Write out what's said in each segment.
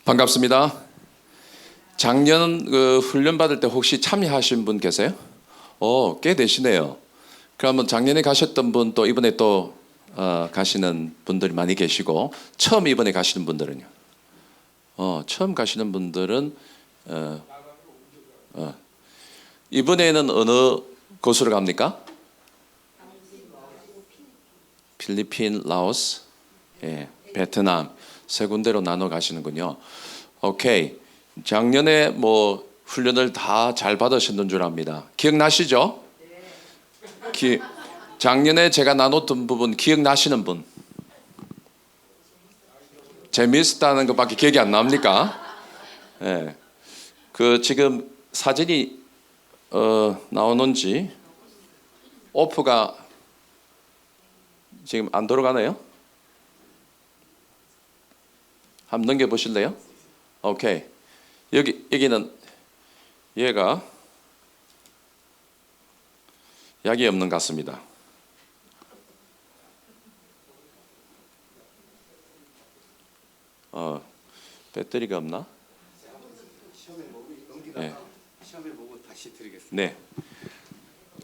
반갑습니다. 작년 훈련 받을 때 혹시 참여하신 분 계세요? 꽤 되시네요. 그러면 작년에 가셨던 분 또 이번에 또 가시는 분들이 많이 계시고, 처음 이번에 가시는 분들은요? 처음 가시는 분들은 이번에는 어느 곳으로 갑니까? 필리핀, 라오스, 베트남 세 군데로 나눠 가시는군요. 오케이. 작년에 뭐 훈련을 다 잘 받으셨는 줄 압니다. 기억나시죠? 작년에 제가 나눴던 부분 기억나시는 분? 재미있었다는 것밖에 기억이 안 납니까? 그 지금 사진이 나오는지 오프가 지금 안 돌아가네요. 한번 넘겨 보실래요? 오케이. 여기는 얘가 약이 없는 것 같습니다. 배터리가 없나? 시험해 보고 다시 드리겠습니다. 네.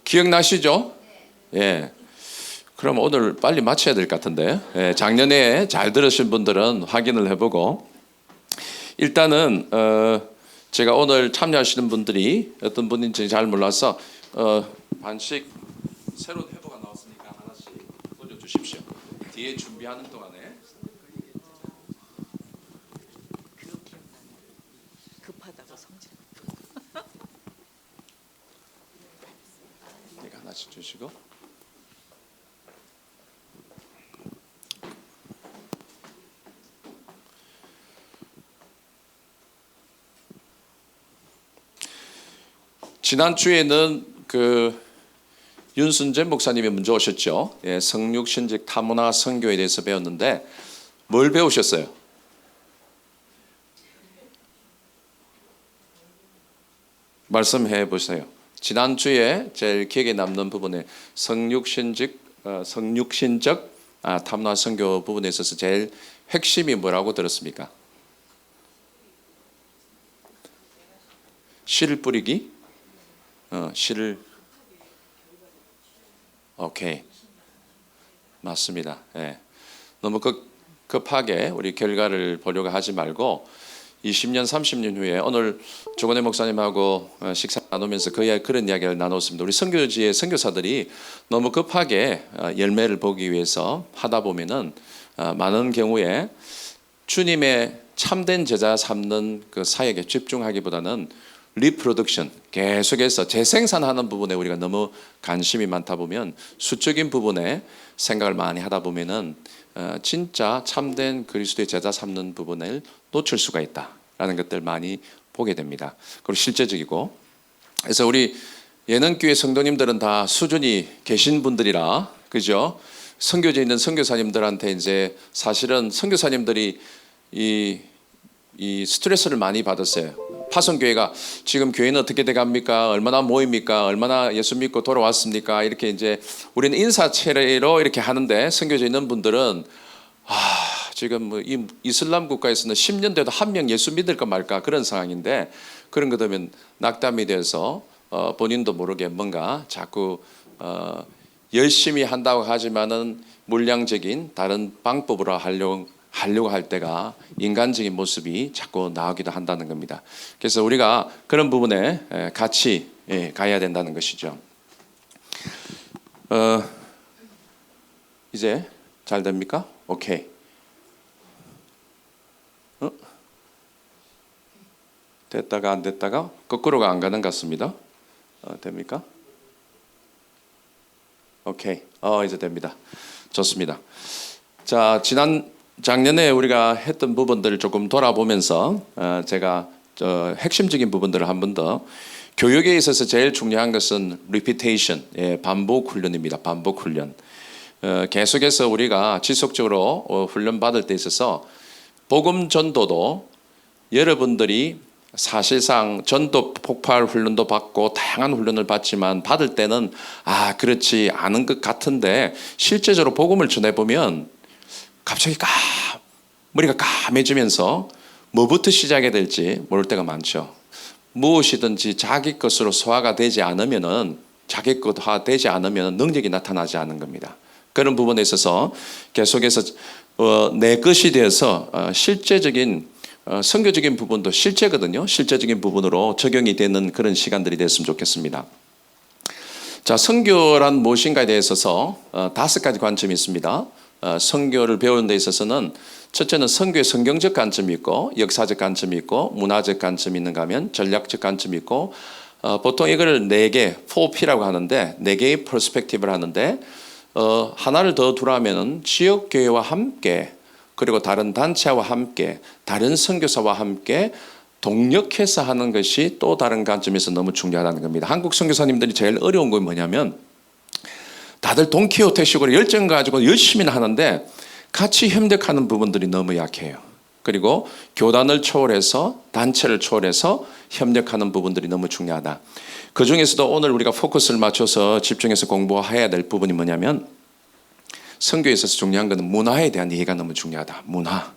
기억나시죠? 예. 그럼 오늘 빨리 마쳐야 될 것 같은데. 작년에 잘 들으신 분들은 확인을 해보고, 일단은 제가 오늘 참여하시는 분들이 어떤 분인지 잘 몰라서 반씩 새로운 회보가 나왔으니까 하나씩 올려주십시오. 뒤에 준비하는 동안에. 급하다고 성질. 이거 하나씩 주시고. 지난주에는 윤순재 목사님이 먼저 오셨죠. 성육신직 타문화 선교에 대해서 배웠는데 뭘 배우셨어요? 말씀해 보세요. 지난주에 제일 기억에 남는 부분에 성육신적 타문화 선교 부분에 있어서 제일 핵심이 뭐라고 들었습니까? 씨를 뿌리기? 씨를 오케이. 맞습니다. 너무 급하게 우리 결과를 보려고 하지 말고 20년, 30년 후에 오늘 조건혜 목사님하고 식사 나누면서 그런 이야기를 나눴습니다. 우리 선교지의 선교사들이 너무 급하게 열매를 보기 위해서 하다 보면은 많은 경우에 주님의 참된 제자 삼는 그 사역에 집중하기보다는 리프로덕션, 계속해서 재생산하는 부분에 우리가 너무 관심이 많다 보면 수적인 부분에 생각을 많이 하다 보면은 진짜 참된 그리스도의 제자 삼는 부분을 놓칠 수가 있다라는 것들 많이 보게 됩니다. 그리고 실제적이고, 그래서 우리 예능교회 성도님들은 다 수준이 계신 분들이라, 그죠? 선교지에 있는 선교사님들한테 이제 사실은 선교사님들이 이 스트레스를 많이 받았어요. 파송교회가 지금 교회는 어떻게 돼갑니까? 얼마나 모입니까? 얼마나 예수 믿고 돌아왔습니까? 이렇게 이제 우리는 인사체로 이렇게 하는데, 선교지에 있는 분들은 지금 뭐 이 이슬람 국가에서는 10년 돼도 한 명 예수 믿을까 말까 그런 상황인데, 그런 거 되면 낙담이 돼서 본인도 모르게 뭔가 자꾸 열심히 한다고 하지만은 물량적인 다른 방법으로 하려고 할 때가 인간적인 모습이 자꾸 나오기도 한다는 겁니다. 그래서 우리가 그런 부분에 같이 가야 된다는 것이죠. 이제 잘 됩니까? 오케이. 됐다가 안 됐다가 거꾸로가 안 가는 것 같습니다. 됩니까? 오케이. 이제 됩니다. 좋습니다. 자, 작년에 우리가 했던 부분들을 조금 돌아보면서 제가 핵심적인 부분들을 한 번 더, 교육에 있어서 제일 중요한 것은 repetition, 반복 훈련입니다. 반복 훈련. 계속해서 우리가 지속적으로 훈련 받을 때 있어서 복음 전도도 여러분들이 사실상 전도 폭발 훈련도 받고 다양한 훈련을 받지만 받을 때는 그렇지 않은 것 같은데, 실제적으로 복음을 전해보면 갑자기 머리가 까매지면서 뭐부터 시작해야 될지 모를 때가 많죠. 무엇이든지 자기 것으로 소화가 되지 않으면은 자기 것화 되지 않으면 능력이 나타나지 않는 겁니다. 그런 부분에 있어서 계속해서 내 것이 되어서 실제적인 선교적인 부분도 실제거든요. 실제적인 부분으로 적용이 되는 그런 시간들이 됐으면 좋겠습니다. 자, 선교란 무엇인가에 대해서 5가지 관점이 있습니다. 선교를 배우는 데 있어서는 첫째는 선교의 성경적 관점이 있고 역사적 관점이 있고 문화적 관점이 있는가 하면 전략적 관점이 있고 보통 이걸 4개, 4P라고 하는데 4개의 퍼스펙티브를 하는데 하나를 더 두라면 지역교회와 함께 그리고 다른 단체와 함께 다른 선교사와 함께 동력해서 하는 것이 또 다른 관점에서 너무 중요하다는 겁니다. 한국 선교사님들이 제일 어려운 건 뭐냐면 다들 돈키호테식으로 열정 가지고 열심히 하는데 같이 협력하는 부분들이 너무 약해요. 그리고 교단을 초월해서 단체를 초월해서 협력하는 부분들이 너무 중요하다. 그 중에서도 오늘 우리가 포커스를 맞춰서 집중해서 공부해야 될 부분이 뭐냐면 선교에 있어서 중요한 것은 문화에 대한 이해가 너무 중요하다. 문화.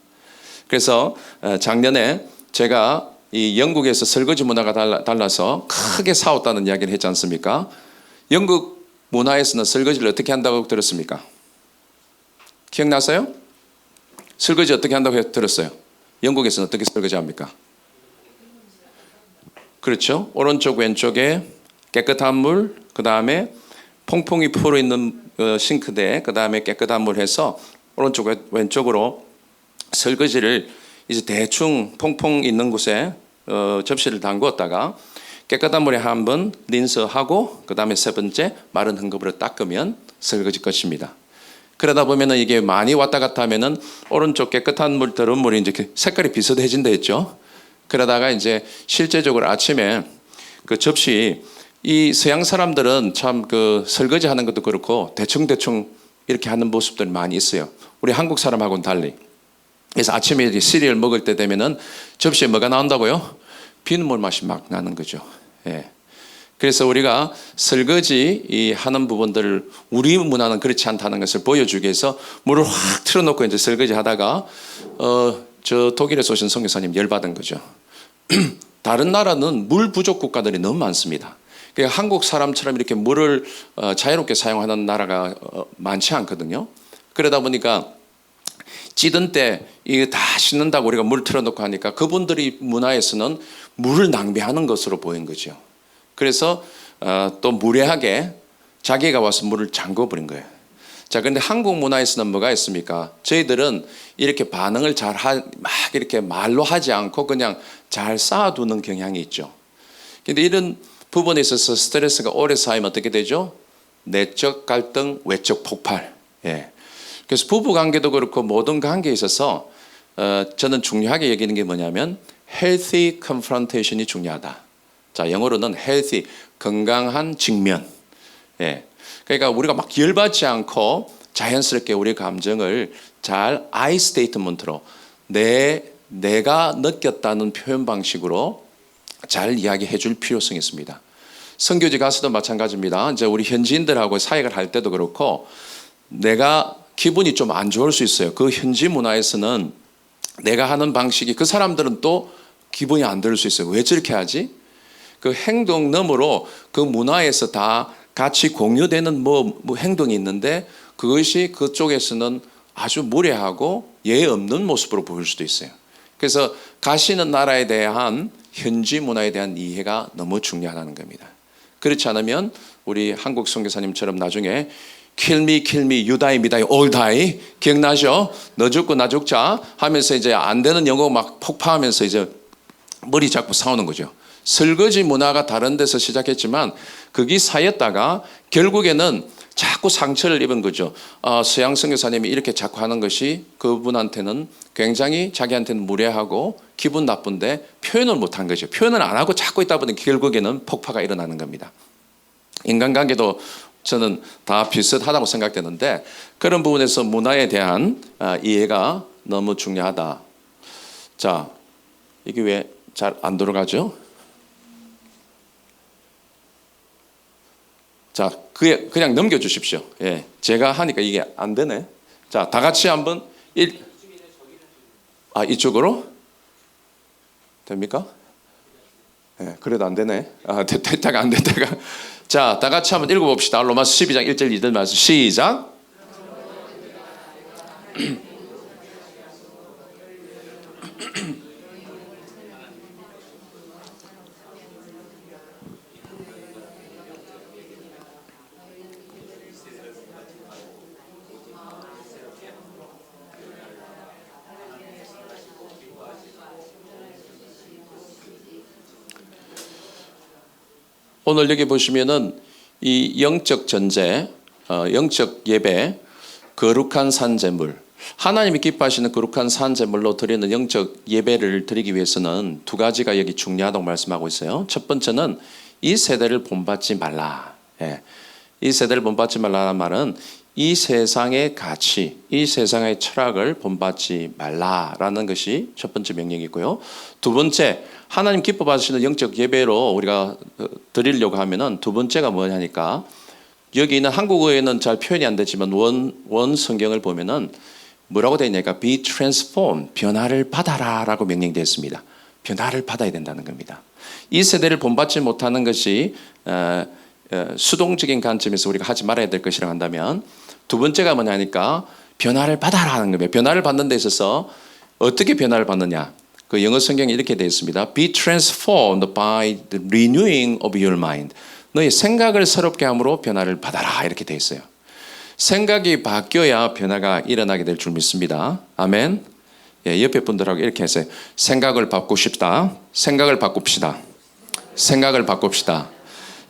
그래서 작년에 제가 이 영국에서 설거지 문화가 달라서 크게 싸웠다는 이야기를 했지 않습니까? 영국 문화에서는 설거지를 어떻게 한다고 들었습니까? 기억나세요? 설거지 어떻게 한다고 들었어요? 영국에서는 어떻게 설거지합니까? 그렇죠. 오른쪽 왼쪽에 깨끗한 물, 그 다음에 퐁퐁이 풀어 있는 싱크대, 그 다음에 깨끗한 물 해서 오른쪽 왼쪽으로 설거지를 이제 대충 퐁퐁 있는 곳에 접시를 담궜다가 깨끗한 물에 한번 린스하고 그 다음에 3번째 마른 헝겊으로 닦으면 설거지 끝입니다. 그러다 보면은 이게 많이 왔다 갔다 하면은 오른쪽 깨끗한 물, 더러운 물이 이제 색깔이 비슷해진다 했죠. 그러다가 이제 실제적으로 아침에 그 접시 이 서양 사람들은 참 그 설거지 하는 것도 그렇고 대충 이렇게 하는 모습들이 많이 있어요. 우리 한국 사람하고는 달리. 그래서 아침에 이제 시리얼 먹을 때 되면은 접시에 뭐가 나온다고요? 비눗물 맛이 막 나는 거죠. 예. 그래서 우리가 설거지 하는 부분들을 우리 문화는 그렇지 않다는 것을 보여주기 위해서 물을 확 틀어놓고 이제 설거지 하다가 저 독일에서 오신 선교사님 열받은 거죠. 다른 나라는 물 부족 국가들이 너무 많습니다. 그러니까 한국 사람처럼 이렇게 물을 자유롭게 사용하는 나라가 많지 않거든요. 그러다 보니까 찌든 때 이게 다 씻는다고 우리가 물 틀어놓고 하니까 그분들이 문화에서는 물을 낭비하는 것으로 보인 거죠. 그래서 또 무례하게 자기가 와서 물을 잠궈버린 거예요. 자, 그런데 한국 문화에서는 뭐가 있습니까? 저희들은 이렇게 반응을 막 이렇게 말로 하지 않고 그냥 잘 쌓아두는 경향이 있죠. 그런데 이런 부분에 있어서 스트레스가 오래 쌓이면 어떻게 되죠? 내적 갈등, 외적 폭발. 예. 그래서 부부 관계도 그렇고 모든 관계에 있어서 저는 중요하게 여기는 게 뭐냐면 healthy confrontation이 중요하다. 자, 영어로는 healthy, 건강한 직면. 예. 그러니까 우리가 막 열받지 않고 자연스럽게 우리 감정을 잘 I statement로 내가 느꼈다는 표현 방식으로 잘 이야기해 줄 필요성이 있습니다. 선교지 가서도 마찬가지입니다. 이제 우리 현지인들하고 사역을 할 때도 그렇고 내가 기분이 좀 안 좋을 수 있어요. 그 현지 문화에서는 내가 하는 방식이 그 사람들은 또 기분이 안 들 수 있어요. 왜 저렇게 하지? 그 행동 너머로 그 문화에서 다 같이 공유되는 뭐 행동이 있는데 그것이 그쪽에서는 아주 무례하고 예의 없는 모습으로 보일 수도 있어요. 그래서 가시는 나라에 대한 현지 문화에 대한 이해가 너무 중요하다는 겁니다. 그렇지 않으면 우리 한국 선교사님처럼 나중에 kill me, you die, me die, all die 기억나죠? 너 죽고 나 죽자 하면서 이제 안 되는 영어 막 폭파하면서 이제 머리 잡고 싸우는 거죠. 설거지 문화가 다른 데서 시작했지만 거기 쌓였다가 결국에는 자꾸 상처를 입은 거죠. 서양 선교사님이 이렇게 자꾸 하는 것이 그분한테는 굉장히 자기한테는 무례하고 기분 나쁜데 표현을 못한 거죠. 표현을 안 하고 자꾸 있다 보니 결국에는 폭파가 일어나는 겁니다. 인간관계도 저는 다 비슷하다고 생각되는데 그런 부분에서 문화에 대한 이해가 너무 중요하다. 자, 이게 왜 잘 안 돌아가죠? 자, 그냥 넘겨주십시오. 예, 제가 하니까 이게 안 되네. 자, 다 같이 한번 이쪽으로. 됩니까? 네, 그래도 안 되네. 됐다가 안 됐다가. 자, 다 같이 한번 읽어봅시다. 로마서 12장 1절 2절 말씀 시작. 오늘 여기 보시면은 이 영적 전제, 영적 예배, 거룩한 산제물, 하나님이 기뻐하시는 거룩한 산제물로 드리는 영적 예배를 드리기 위해서는 두 가지가 여기 중요하다고 말씀하고 있어요. 첫 번째는 이 세대를 본받지 말라. 예. 이 세대를 본받지 말라는 말은 이 세상의 가치, 이 세상의 철학을 본받지 말라라는 것이 첫 번째 명령이고요. 두 번째, 하나님 기뻐 받으시는 영적 예배로 우리가 드리려고 하면은 두 번째가 뭐냐니까 여기 있는 한국어에는 잘 표현이 안 되지만 원 성경을 보면은 뭐라고 되어 있냐니까 be transformed, 변화를 받아라라고 명령되어 있습니다. 변화를 받아야 된다는 겁니다. 이 세대를 본받지 못하는 것이 수동적인 관점에서 우리가 하지 말아야 될 것이라고 한다면 두 번째가 뭐냐니까 변화를 받아라는 겁니다. 변화를 받는 데 있어서 어떻게 변화를 받느냐? 그 영어 성경에 이렇게 되어 있습니다. Be transformed by the renewing of your mind. 너의 생각을 새롭게 함으로 변화를 받아라 이렇게 되어 있어요. 생각이 바뀌어야 변화가 일어나게 될 줄 믿습니다. 아멘. 예, 옆에 분들하고 이렇게 하세요. 생각을 바꾸십시다. 생각을 바꿉시다. 생각을 바꿉시다.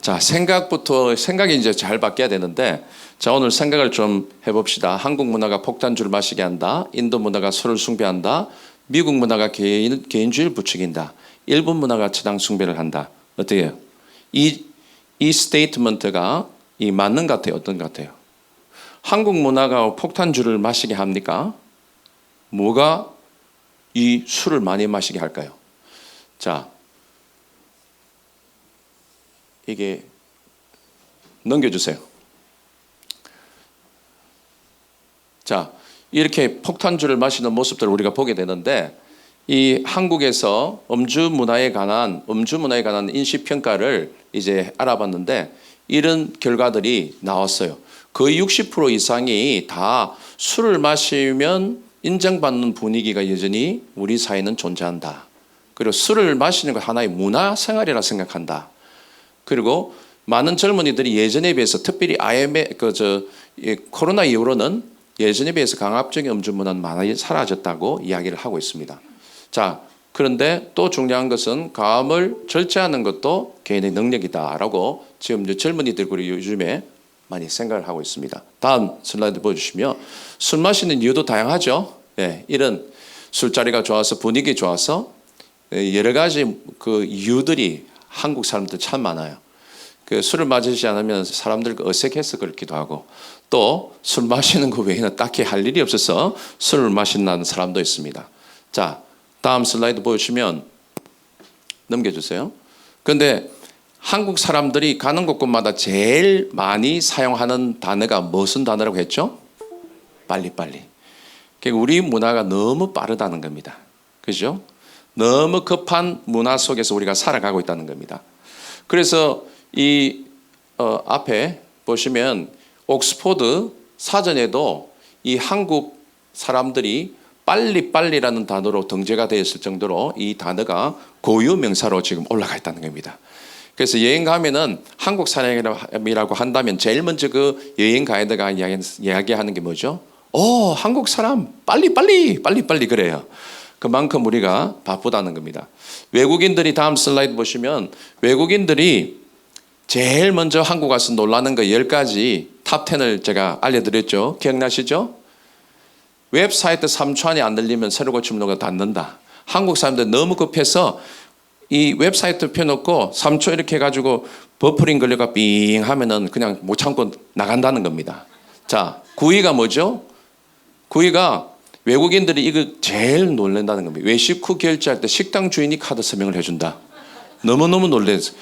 자, 생각이 이제 잘 바뀌어야 되는데, 자, 오늘 생각을 좀 해봅시다. 한국 문화가 폭탄주를 마시게 한다. 인도 문화가 서로를 숭배한다. 미국 문화가 개인주의를 부추긴다. 일본 문화가 처당 숭배를 한다. 어떻게 해요? 이 스테이트먼트가 맞는 것 같아요? 어떤 것 같아요? 한국 문화가 폭탄주를 마시게 합니까? 뭐가 이 술을 많이 마시게 할까요? 자, 이게 넘겨주세요. 자, 이렇게 폭탄주를 마시는 모습들을 우리가 보게 되는데 이 한국에서 음주 문화에 관한 인식평가를 이제 알아봤는데 이런 결과들이 나왔어요. 거의 60% 이상이 다 술을 마시면 인정받는 분위기가 여전히 우리 사회는 존재한다. 그리고 술을 마시는 것 하나의 문화 생활이라 생각한다. 그리고 많은 젊은이들이 예전에 비해서 특별히 코로나 이후로는 예전에 비해서 강압적인 음주 문화는 많이 사라졌다고 이야기를 하고 있습니다. 자, 그런데 또 중요한 것은 가음을 절제하는 것도 개인의 능력이다라고 지금 젊은이들이 요즘에 많이 생각을 하고 있습니다. 다음 슬라이드 보여주시면 술 마시는 이유도 다양하죠. 예, 이런 술자리가 좋아서 분위기 좋아서 여러 가지 그 이유들이 한국 사람들 참 많아요. 그 술을 마시지 않으면 사람들 어색해서 그렇기도 하고 또 술 마시는 거 외에는 딱히 할 일이 없어서 술을 마신다는 사람도 있습니다. 자, 다음 슬라이드 보여주시면 넘겨주세요. 그런데 한국 사람들이 가는 곳곳마다 제일 많이 사용하는 단어가 무슨 단어라고 했죠? 빨리빨리. 그러니까 우리 문화가 너무 빠르다는 겁니다. 그죠? 너무 급한 문화 속에서 우리가 살아가고 있다는 겁니다. 그래서 이 앞에 보시면 옥스포드 사전에도 이 한국 사람들이 빨리빨리라는 단어로 등재가 되어 있을 정도로 이 단어가 고유 명사로 지금 올라가 있다는 겁니다. 그래서 여행 가면은 한국 사람이라고 한다면 제일 먼저 그 여행 가이드가 이야기하는 게 뭐죠? 한국 사람 빨리빨리 그래요. 그만큼 우리가 바쁘다는 겁니다. 외국인들이 다음 슬라이드 보시면 외국인들이 제일 먼저 한국 와서 놀라는 거 10가지 탑 10을 제가 알려드렸죠. 기억나시죠? 웹사이트 3초 안에 안 들리면 새로 고치면 거 닫는다. 한국 사람들 너무 급해서 이 웹사이트 펴놓고 3초 이렇게 해가지고 버퍼링 걸려가 삥 하면은 그냥 못 참고 나간다는 겁니다. 자, 9위가 뭐죠? 9위가 외국인들이 이거 제일 놀란다는 겁니다. 외식 후 결제할 때 식당 주인이 카드 서명을 해준다. 너무너무 놀래서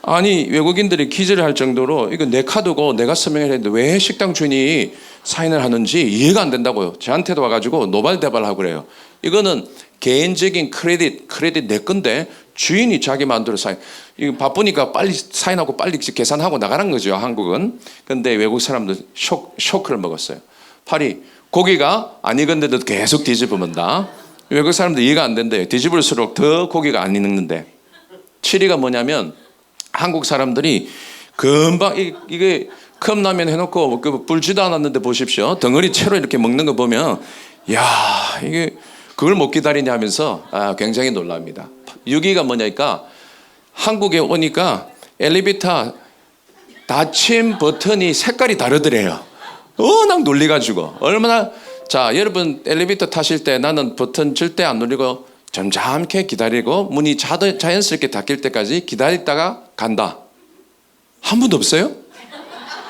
아니 외국인들이 기절을 할 정도로 이거 내 카드고 내가 서명을 했는데 왜 식당 주인이 사인을 하는지 이해가 안 된다고요. 저한테도 와가지고 노발대발하고 그래요. 이거는 개인적인 크레딧 내 건데 주인이 자기 마음대로 사인. 이거 바쁘니까 빨리 사인하고 빨리 계산하고 나가는 거죠, 한국은. 근데 외국 사람들 쇼크를 먹었어요. 팔이 고기가 안 익은데도 계속 뒤집으면다. 외국 사람들 이해가 안 된대요. 뒤집을수록 더 고기가 안 익는데. 7위가 뭐냐면 한국 사람들이 금방 이게 컵라면 해놓고 불지도 않았는데 보십시오. 덩어리 채로 이렇게 먹는 거 보면 야 이게 그걸 못 기다리냐 하면서 굉장히 놀랍니다. 6위가 뭐냐니까 한국에 오니까 엘리베이터 닫힘 버튼이 색깔이 다르더래요. 워낙 놀래가지고 얼마나. 자 여러분 엘리베이터 타실 때 나는 버튼 절대 안 누르고 점잖게 기다리고 문이 자연스럽게 닫힐 때까지 기다리다가 간다. 한 분도 없어요?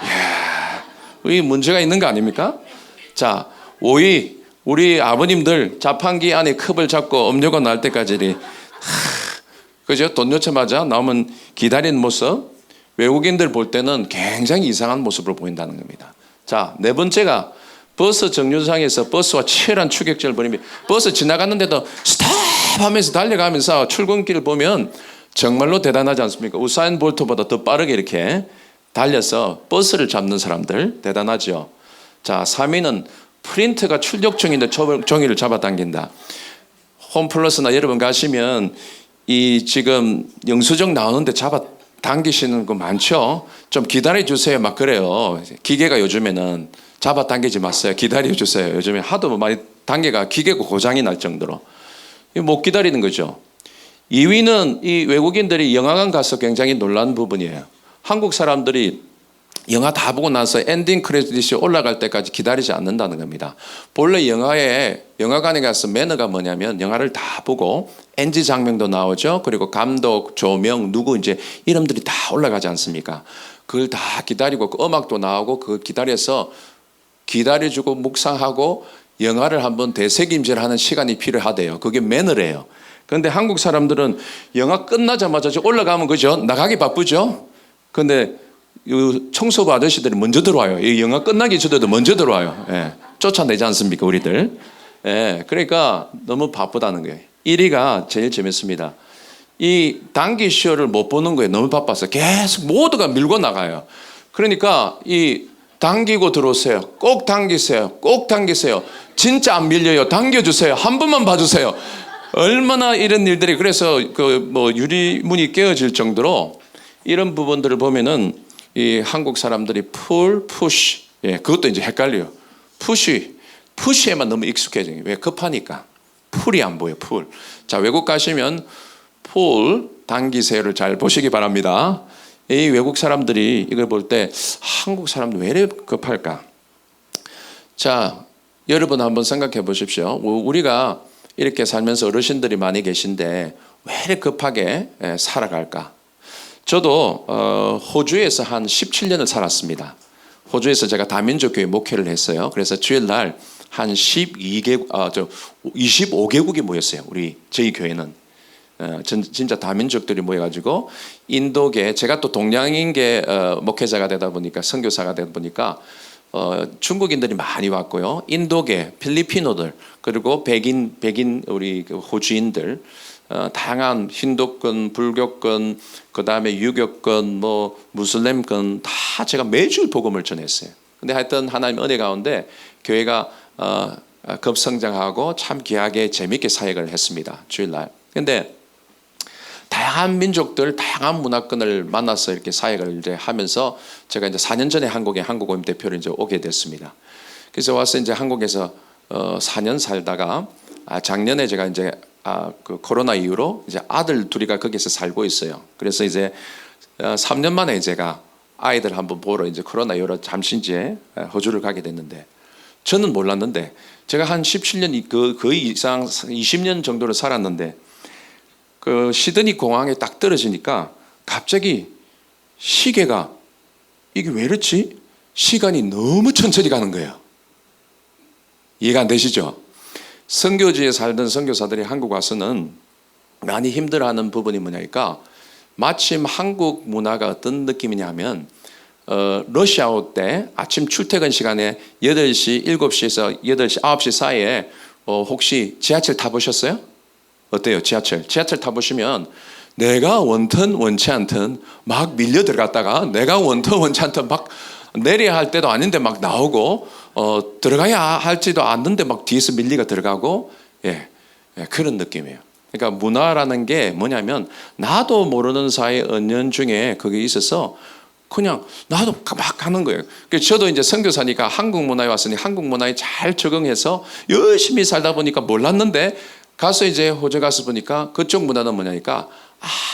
이야, 이 문제가 있는 거 아닙니까? 자 5위 우리 아버님들 자판기 안에 컵을 잡고 음료가 나올 때까지 그죠? 돈 넣자마자 나오면 기다리는 모습. 외국인들 볼 때는 굉장히 이상한 모습으로 보인다는 겁니다. 자, 네 번째가 버스 정류장에서 버스와 치열한 추격전을 벌입니다. 버스 지나갔는데도 스탑 하면서 달려가면서 출근길을 보면 정말로 대단하지 않습니까? 우사인 볼트보다 더 빠르게 이렇게 달려서 버스를 잡는 사람들 대단하죠. 자, 3위는 프린트가 출력 중인데 종이를 잡아당긴다. 홈플러스나 여러분 가시면 이 지금 영수증 나오는데 잡아당기시는 거 많죠? 좀 기다려주세요 막 그래요. 기계가 요즘에는 잡아당기지 마세요. 기다려주세요. 요즘에 하도 많이 단계가 기계가 고장이 날 정도로 못 기다리는 거죠. 2위는 이 외국인들이 영화관 가서 굉장히 놀란 부분이에요. 한국 사람들이 영화 다 보고 나서 엔딩 크레딧이 올라갈 때까지 기다리지 않는다는 겁니다. 본래 영화관에 가서 매너가 뭐냐면 영화를 다 보고 NG 장면도 나오죠. 그리고 감독, 조명, 누구 이제 이름들이 다 올라가지 않습니까? 그걸 다 기다리고 그 음악도 나오고 그걸 기다려주고 묵상하고 영화를 한번 되새김질하는 시간이 필요하대요. 그게 매너래요. 그런데 한국 사람들은 영화 끝나자마자 올라가면 그죠? 나가기 바쁘죠? 근데 청소부 아저씨들이 먼저 들어와요. 이 영화 끝나기 전에도 먼저 들어와요. 예, 쫓아내지 않습니까, 우리들? 예, 그러니까 너무 바쁘다는 거예요. 1위가 제일 재밌습니다. 이 단기 쇼를 못 보는 거예요. 너무 바빠서 계속 모두가 밀고 나가요. 그러니까 이 당기고 들어오세요. 꼭 당기세요. 꼭 당기세요. 진짜 안 밀려요. 당겨주세요. 한 번만 봐주세요. 얼마나 이런 일들이 그래서 그 뭐 유리문이 깨어질 정도로 이런 부분들을 보면은 이 한국 사람들이 푸시, 예, 그것도 이제 헷갈려요. 푸시에만 너무 익숙해져요. 왜? 급하니까. 풀이 안 보여, 풀. 자, 외국 가시면 풀 당기세요를 잘 보시기 바랍니다. 이 외국 사람들이 이걸 볼 때 한국 사람들 왜 이렇게 급할까? 자, 여러분 한번 생각해 보십시오. 우리가 이렇게 살면서 어르신들이 많이 계신데 왜 이렇게 급하게 살아갈까? 저도 호주에서 한 17년을 살았습니다. 호주에서 제가 다민족교회 목회를 했어요. 그래서 주일날 한 25개국이 모였어요. 저희 교회는. 진짜 다민족들이 모여가지고 인도계, 제가 또 동양인계 목회자가 되다 보니까 선교사가 되다 보니까 중국인들이 많이 왔고요. 인도계, 필리핀어들, 그리고 백인 우리 호주인들, 다양한 힌두권, 불교권, 그 다음에 유교권, 뭐 무슬림권 다 제가 매주 복음을 전했어요. 근데 하여튼 하나님 은혜 가운데 교회가 급성장하고 참 귀하게 재밌게 사역을 했습니다. 주일날. 근데 다양한 민족들, 다양한 문화권을 만나서 이렇게 사역을 이제 하면서 제가 이제 4년 전에 한국에 한국오임 대표로 이제 오게 됐습니다. 그래서 와서 이제 한국에서 4년 살다가 작년에 제가 이제 그 코로나 이후로 이제 아들 둘이가 거기서 살고 있어요. 그래서 이제 3년 만에 제가 아이들 한번 보러 이제 코로나 이후로 잠시 이제 호주를 가게 됐는데 저는 몰랐는데 제가 한 17년 거의 이상 20년 정도를 살았는데 그 시드니 공항에 딱 떨어지니까 갑자기 시계가 이게 왜 이렇지? 시간이 너무 천천히 가는 거예요. 이해가 안 되시죠? 선교지에 살던 선교사들이 한국 와서는 많이 힘들어하는 부분이 뭐냐니까 마침 한국 문화가 어떤 느낌이냐면 러시아워 때 아침 출퇴근 시간에 8시, 7시에서 8시, 9시 사이에 혹시 지하철 타보셨어요? 어때요? 지하철 타보시면 내가 원튼 원치 않든 막 밀려 들어갔다가 내가 원튼 원치 않든 막 내려야 할 때도 아닌데 막 나오고 들어가야 할지도 않는데 막 뒤에서 밀리가 들어가고 그런 느낌이에요. 그러니까 문화라는 게 뭐냐면 나도 모르는 사이에 은연중에 그게 있어서 그냥 나도 막 가는 거예요. 그래서 저도 이제 선교사니까 한국 문화에 왔으니 한국 문화에 잘 적응해서 열심히 살다 보니까 몰랐는데 가서 이제 호주 가서 보니까 그쪽 문화는 뭐냐니까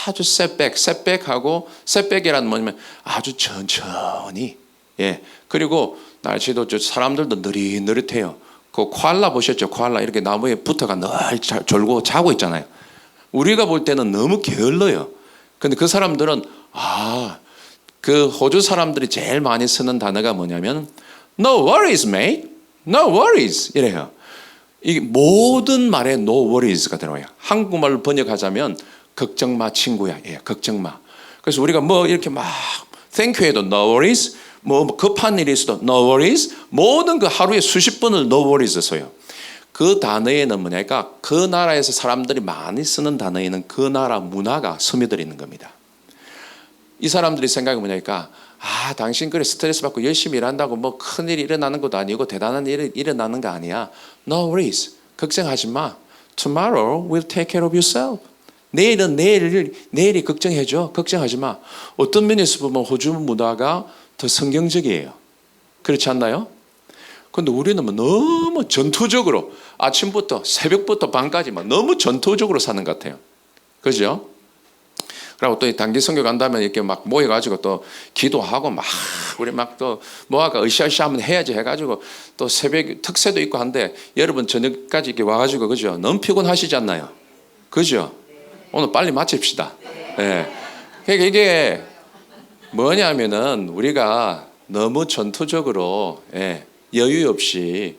아주 셋백하고 셋백이라는 뭐냐면 아주 천천히 그리고 날씨도 사람들도 느릿느릿해요. 그 코알라 보셨죠? 코알라 이렇게 나무에 붙어가 늘 졸고 자고 있잖아요. 우리가 볼 때는 너무 게을러요. 근데 그 사람들은 그 호주 사람들이 제일 많이 쓰는 단어가 뭐냐면 No worries, mate. No worries 이래요. 이 모든 말에 no worries가 들어와요. 한국말로 번역하자면 걱정 마 친구야. 걱정 마. 그래서 우리가 뭐 이렇게 막 thank you 해도 no worries, 뭐 급한 일이 있어도 no worries, 모든 그 하루에 수십 번을 no worries 써요. 그 단어에는 뭐냐니까 그 나라에서 사람들이 많이 쓰는 단어에는 그 나라 문화가 스며들어 있는 겁니다. 이 사람들이 생각이 뭐냐니까 당신 그래 스트레스 받고 열심히 일한다고 뭐 큰일이 일어나는 것도 아니고 대단한 일이 일어나는 거 아니야. No worries. 걱정하지 마. Tomorrow will take care of yourself. 내일은 내일이 걱정해줘. 걱정하지 마. 어떤 면에서 보면 호주 문화가 더 성경적이에요. 그렇지 않나요? 그런데 우리는 뭐 너무 전투적으로 아침부터 새벽부터 밤까지 막 너무 전투적으로 사는 것 같아요. 그죠? 그리고 또 단기 선교 간다면 이렇게 막 모여가지고 또 기도하고 막 우리 막 또 뭐가 으쌰으쌰 하면 해야지 해가지고 또 새벽 특세도 있고 한데 여러분 저녁까지 이렇게 와가지고 그죠? 너무 피곤하시지 않나요? 그죠? 오늘 빨리 마칩시다. 그러니까 이게 뭐냐면은 우리가 너무 전투적으로 여유 없이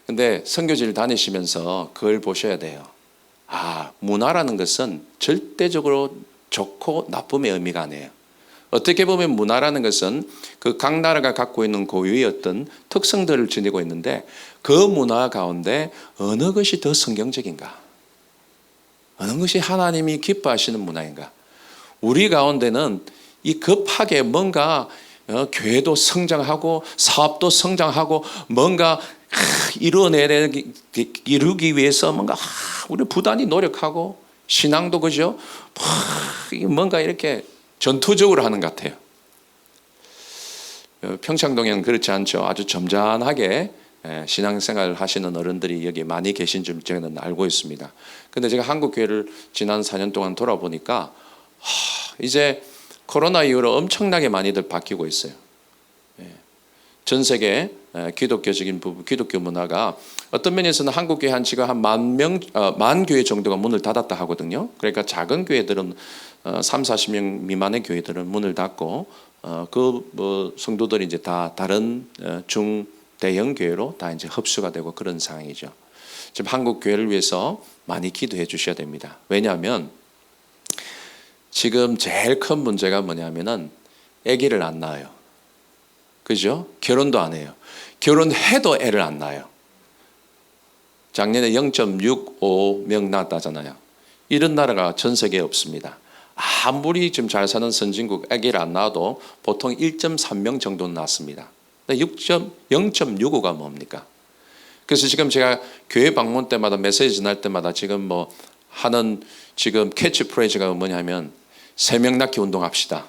근데 선교지를 다니시면서 그걸 보셔야 돼요. 문화라는 것은 절대적으로 좋고 나쁨의 의미가 아니에요. 어떻게 보면 문화라는 것은 그 각 나라가 갖고 있는 고유의 어떤 특성들을 지니고 있는데 그 문화 가운데 어느 것이 더 성경적인가? 어느 것이 하나님이 기뻐하시는 문화인가? 우리 가운데는 이 급하게 뭔가 교회도 성장하고 사업도 성장하고 뭔가 이루기 위해서 뭔가 우리 부단히 노력하고 신앙도 그죠? 뭔가 이렇게 전투적으로 하는 것 같아요. 평창동에는 그렇지 않죠. 아주 점잖하게 신앙생활을 하시는 어른들이 여기 많이 계신 줄 저는 알고 있습니다. 그런데 제가 한국 교회를 지난 4년 동안 돌아보니까 이제 코로나 이후로 엄청나게 많이들 바뀌고 있어요. 전 세계 기독교적인 부분, 기독교 문화가 어떤 면에서는 한국 교회 한 지가 한 10,000 교회 정도가 문을 닫았다 하거든요. 그러니까 작은 교회들은 30-40명 미만의 교회들은 문을 닫고 그 성도들이 이제 다 다른 중대형 교회로 다 이제 흡수가 되고 그런 상황이죠. 지금 한국 교회를 위해서 많이 기도해 주셔야 됩니다. 왜냐하면 지금 제일 큰 문제가 뭐냐면은 아기를 안 낳아요. 그죠? 결혼도 안 해요. 결혼해도 애를 안 낳아요. 작년에 0.65명 낳았다잖아요. 이런 나라가 전 세계에 없습니다. 아무리 지금 잘 사는 선진국 아기를 안 낳아도 보통 1.3명 정도는 낳습니다. 0.65가 뭡니까? 그래서 지금 제가 교회 방문 때마다 메시지 전할 때마다 지금 뭐 하는 지금 캐치프레이즈가 뭐냐면 3명 낳기 운동합시다.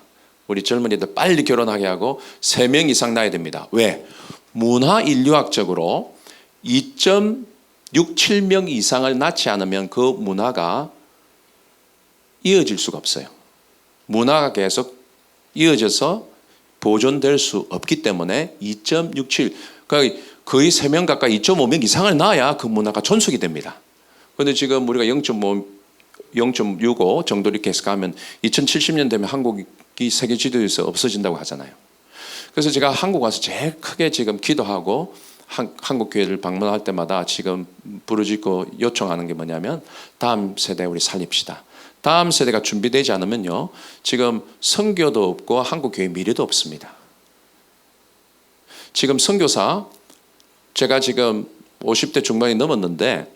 우리 젊은이들 빨리 결혼하게 하고 3명 이상 낳아야 됩니다. 왜? 문화 인류학적으로 2.67명 이상을 낳지 않으면 그 문화가 이어질 수가 없어요. 문화가 계속 이어져서 보존될 수 없기 때문에 2.67, 그러니까 거의 3명 가까이 2.5명 이상을 낳아야 그 문화가 존속이 됩니다. 그런데 지금 우리가 0.65 정도 이렇게 해서 가면 2070년 되면 한국이 세계 지도에서 없어진다고 하잖아요. 그래서 제가 한국 와서 제일 크게 지금 기도하고 한국 교회를 방문할 때마다 지금 부르짖고 요청하는 게 뭐냐면 다음 세대 우리 살립시다. 다음 세대가 준비되지 않으면요, 지금 선교도 없고 한국 교회 미래도 없습니다. 지금 선교사, 제가 지금 50대 중반이 넘었는데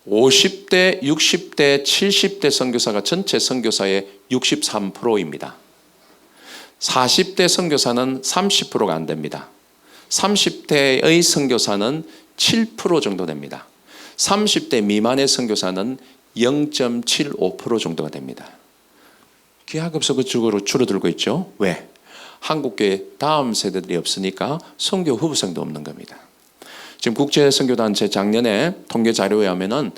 50대, 60대, 70대 선교사가 전체 선교사의 63%입니다. 40대 선교사는 30%가 안 됩니다. 30대의 선교사는 7% 정도 됩니다. 30대 미만의 선교사는 0.75% 정도가 됩니다. 기하급수적으로 줄어들고 있죠. 왜? 한국교회 다음 세대들이 없으니까 선교 후보생도 없는 겁니다. 지금 국제선교단체 작년에 통계 자료에 하면은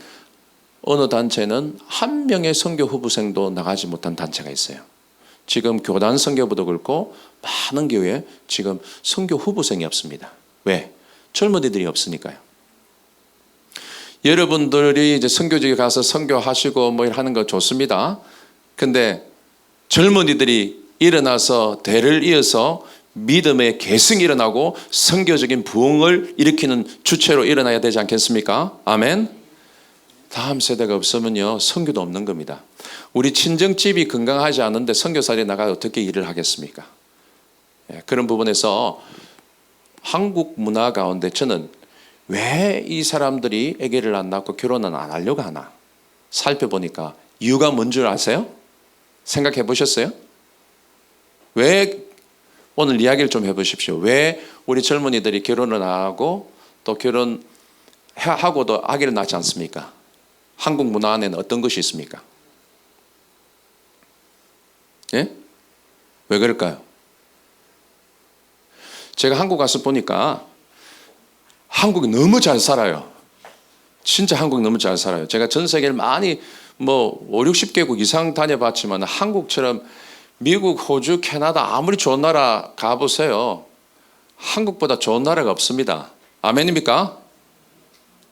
어느 단체는 한 명의 선교 후보생도 나가지 못한 단체가 있어요. 지금 교단 선교부도 그렇고 많은 교회에 지금 선교 후보생이 없습니다. 왜? 젊은이들이 없으니까요. 여러분들이 이제 선교지에 가서 선교하시고 뭐 하는 거 좋습니다. 근데 젊은이들이 일어나서 대를 이어서 믿음의 계승이 일어나고 선교적인 부흥을 일으키는 주체로 일어나야 되지 않겠습니까? 아멘. 다음 세대가 없으면요, 선교도 없는 겁니다. 우리 친정집이 건강하지 않은데 선교사에 나가 어떻게 일을 하겠습니까? 그런 부분에서 한국 문화 가운데 저는 왜 이 사람들이 아기를 안 낳고 결혼은 안 하려고 하나 살펴보니까 이유가 뭔 줄 아세요? 생각해 보셨어요? 왜, 오늘 이야기를 좀 해보십시오. 왜 우리 젊은이들이 결혼을 안 하고 또 결혼하고도 아기를 낳지 않습니까? 한국 문화 안에는 어떤 것이 있습니까? 예? 왜 그럴까요? 제가 한국 가서 보니까 한국이 너무 잘 살아요. 진짜 한국이 너무 잘 살아요. 제가 전 세계를 많이 5, 60개국 이상 다녀봤지만 한국처럼 미국, 호주, 캐나다 아무리 좋은 나라 가보세요. 한국보다 좋은 나라가 없습니다. 아멘입니까?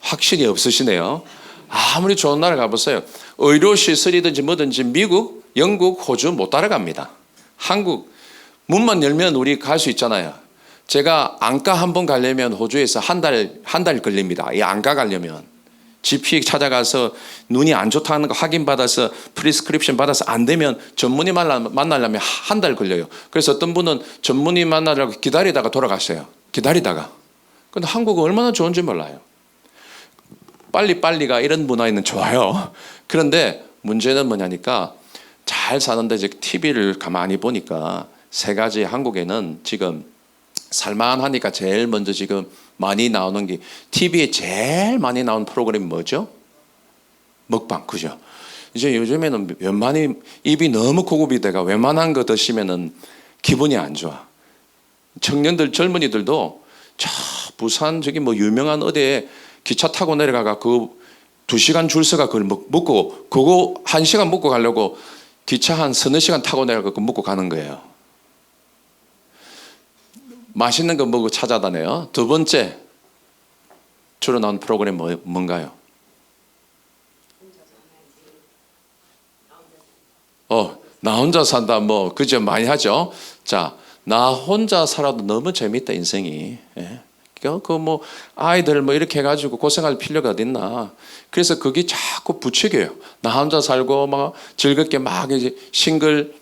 확실히 없으시네요. 아무리 좋은 나라 가보세요. 의료시설이든지 뭐든지 미국, 영국, 호주 못 따라갑니다. 한국 문만 열면 우리 갈 수 있잖아요. 제가 안과 한번 가려면 호주에서 한 달 걸립니다. 이 안과 가려면. GP 찾아가서 눈이 안 좋다는 거 확인받아서 프리스크립션 받아서 안 되면 전문의 만나려면 한 달 걸려요. 그래서 어떤 분은 전문의 만나려고 기다리다가 돌아갔어요. 기다리다가. 근데 한국은 얼마나 좋은지 몰라요. 빨리빨리가 이런 문화에는 좋아요. 그런데 문제는 뭐냐니까 잘 사는데 이제 TV를 가만히 보니까 세 가지 한국에는 지금 살만하니까 제일 먼저 지금 많이 나오는 게 TV에 제일 많이 나오는 프로그램이 뭐죠? 먹방, 그죠? 이제 요즘에는 웬만히 입이 너무 고급이 돼가 웬만한 거 드시면은 기분이 안 좋아. 청년들, 젊은이들도 저 부산 저기 유명한 어디에 기차 타고 내려가가 그 2시간 줄 서가 그걸 먹고 그거 1시간 먹고 가려고 기차 한 서너 시간 타고 내려가 그거 먹고 가는 거예요. 맛있는 거 먹고 찾아다녀요. 두 번째 주로 나온 프로그램 뭔가요? 나 혼자 산다 그죠? 많이 하죠. 자, 나 혼자 살아도 너무 재밌다 인생이. 예. 아이들 이렇게 해가지고 고생할 필요가 어딨나. 그래서 그게 자꾸 부추겨요. 나 혼자 살고 즐겁게 이제 싱글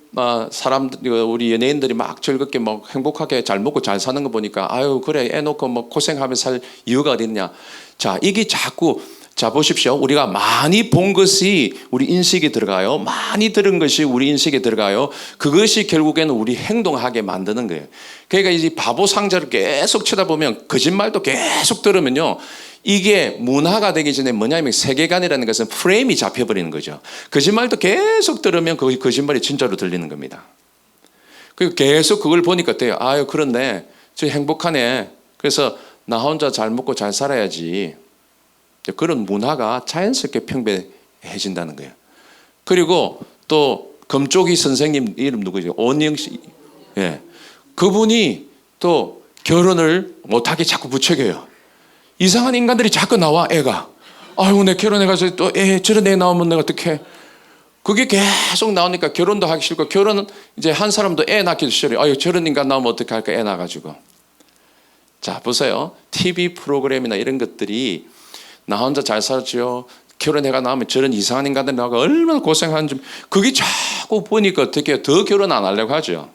사람들 우리 연예인들이 즐겁게 행복하게 잘 먹고 잘 사는 거 보니까 아유 그래 애 놓고 고생하면서 살 이유가 어딨냐. 자, 이게 자꾸 자 보십시오. 우리가 많이 본 것이 우리 인식에 들어가요. 많이 들은 것이 우리 인식에 들어가요. 그것이 결국에는 우리 행동하게 만드는 거예요. 그러니까 이제 바보 상자를 계속 쳐다보면 거짓말도 계속 들으면요. 이게 문화가 되기 전에 뭐냐면 세계관이라는 것은 프레임이 잡혀버리는 거죠. 거짓말도 계속 들으면 그 거짓말이 진짜로 들리는 겁니다. 그리고 계속 그걸 보니까 어때요? 아유 그렇네. 저 행복하네. 그래서 나 혼자 잘 먹고 잘 살아야지. 그런 문화가 자연스럽게 평배해진다는 거예요. 그리고 또 금쪽이 선생님 이름 누구죠? 온영 씨. 예. 그분이 또 결혼을 못하게 자꾸 부추겨요. 이상한 인간들이 자꾸 나와 애가. 아유 내 결혼해가지고 또 저런 애 나오면 내가 어떡해. 그게 계속 나오니까 결혼도 하기 싫고 결혼은 이제 한 사람도 애 낳기도 싫어요. 아유 저런 인간 나오면 어떡할까 애 낳아가지고. 자, 보세요. TV 프로그램이나 이런 것들이 나 혼자 잘 살죠. 결혼해가 나오면 저런 이상한 인간들 나오고 얼마나 고생하는지 그게 자꾸 보니까 어떻게 더 결혼 안 하려고 하죠.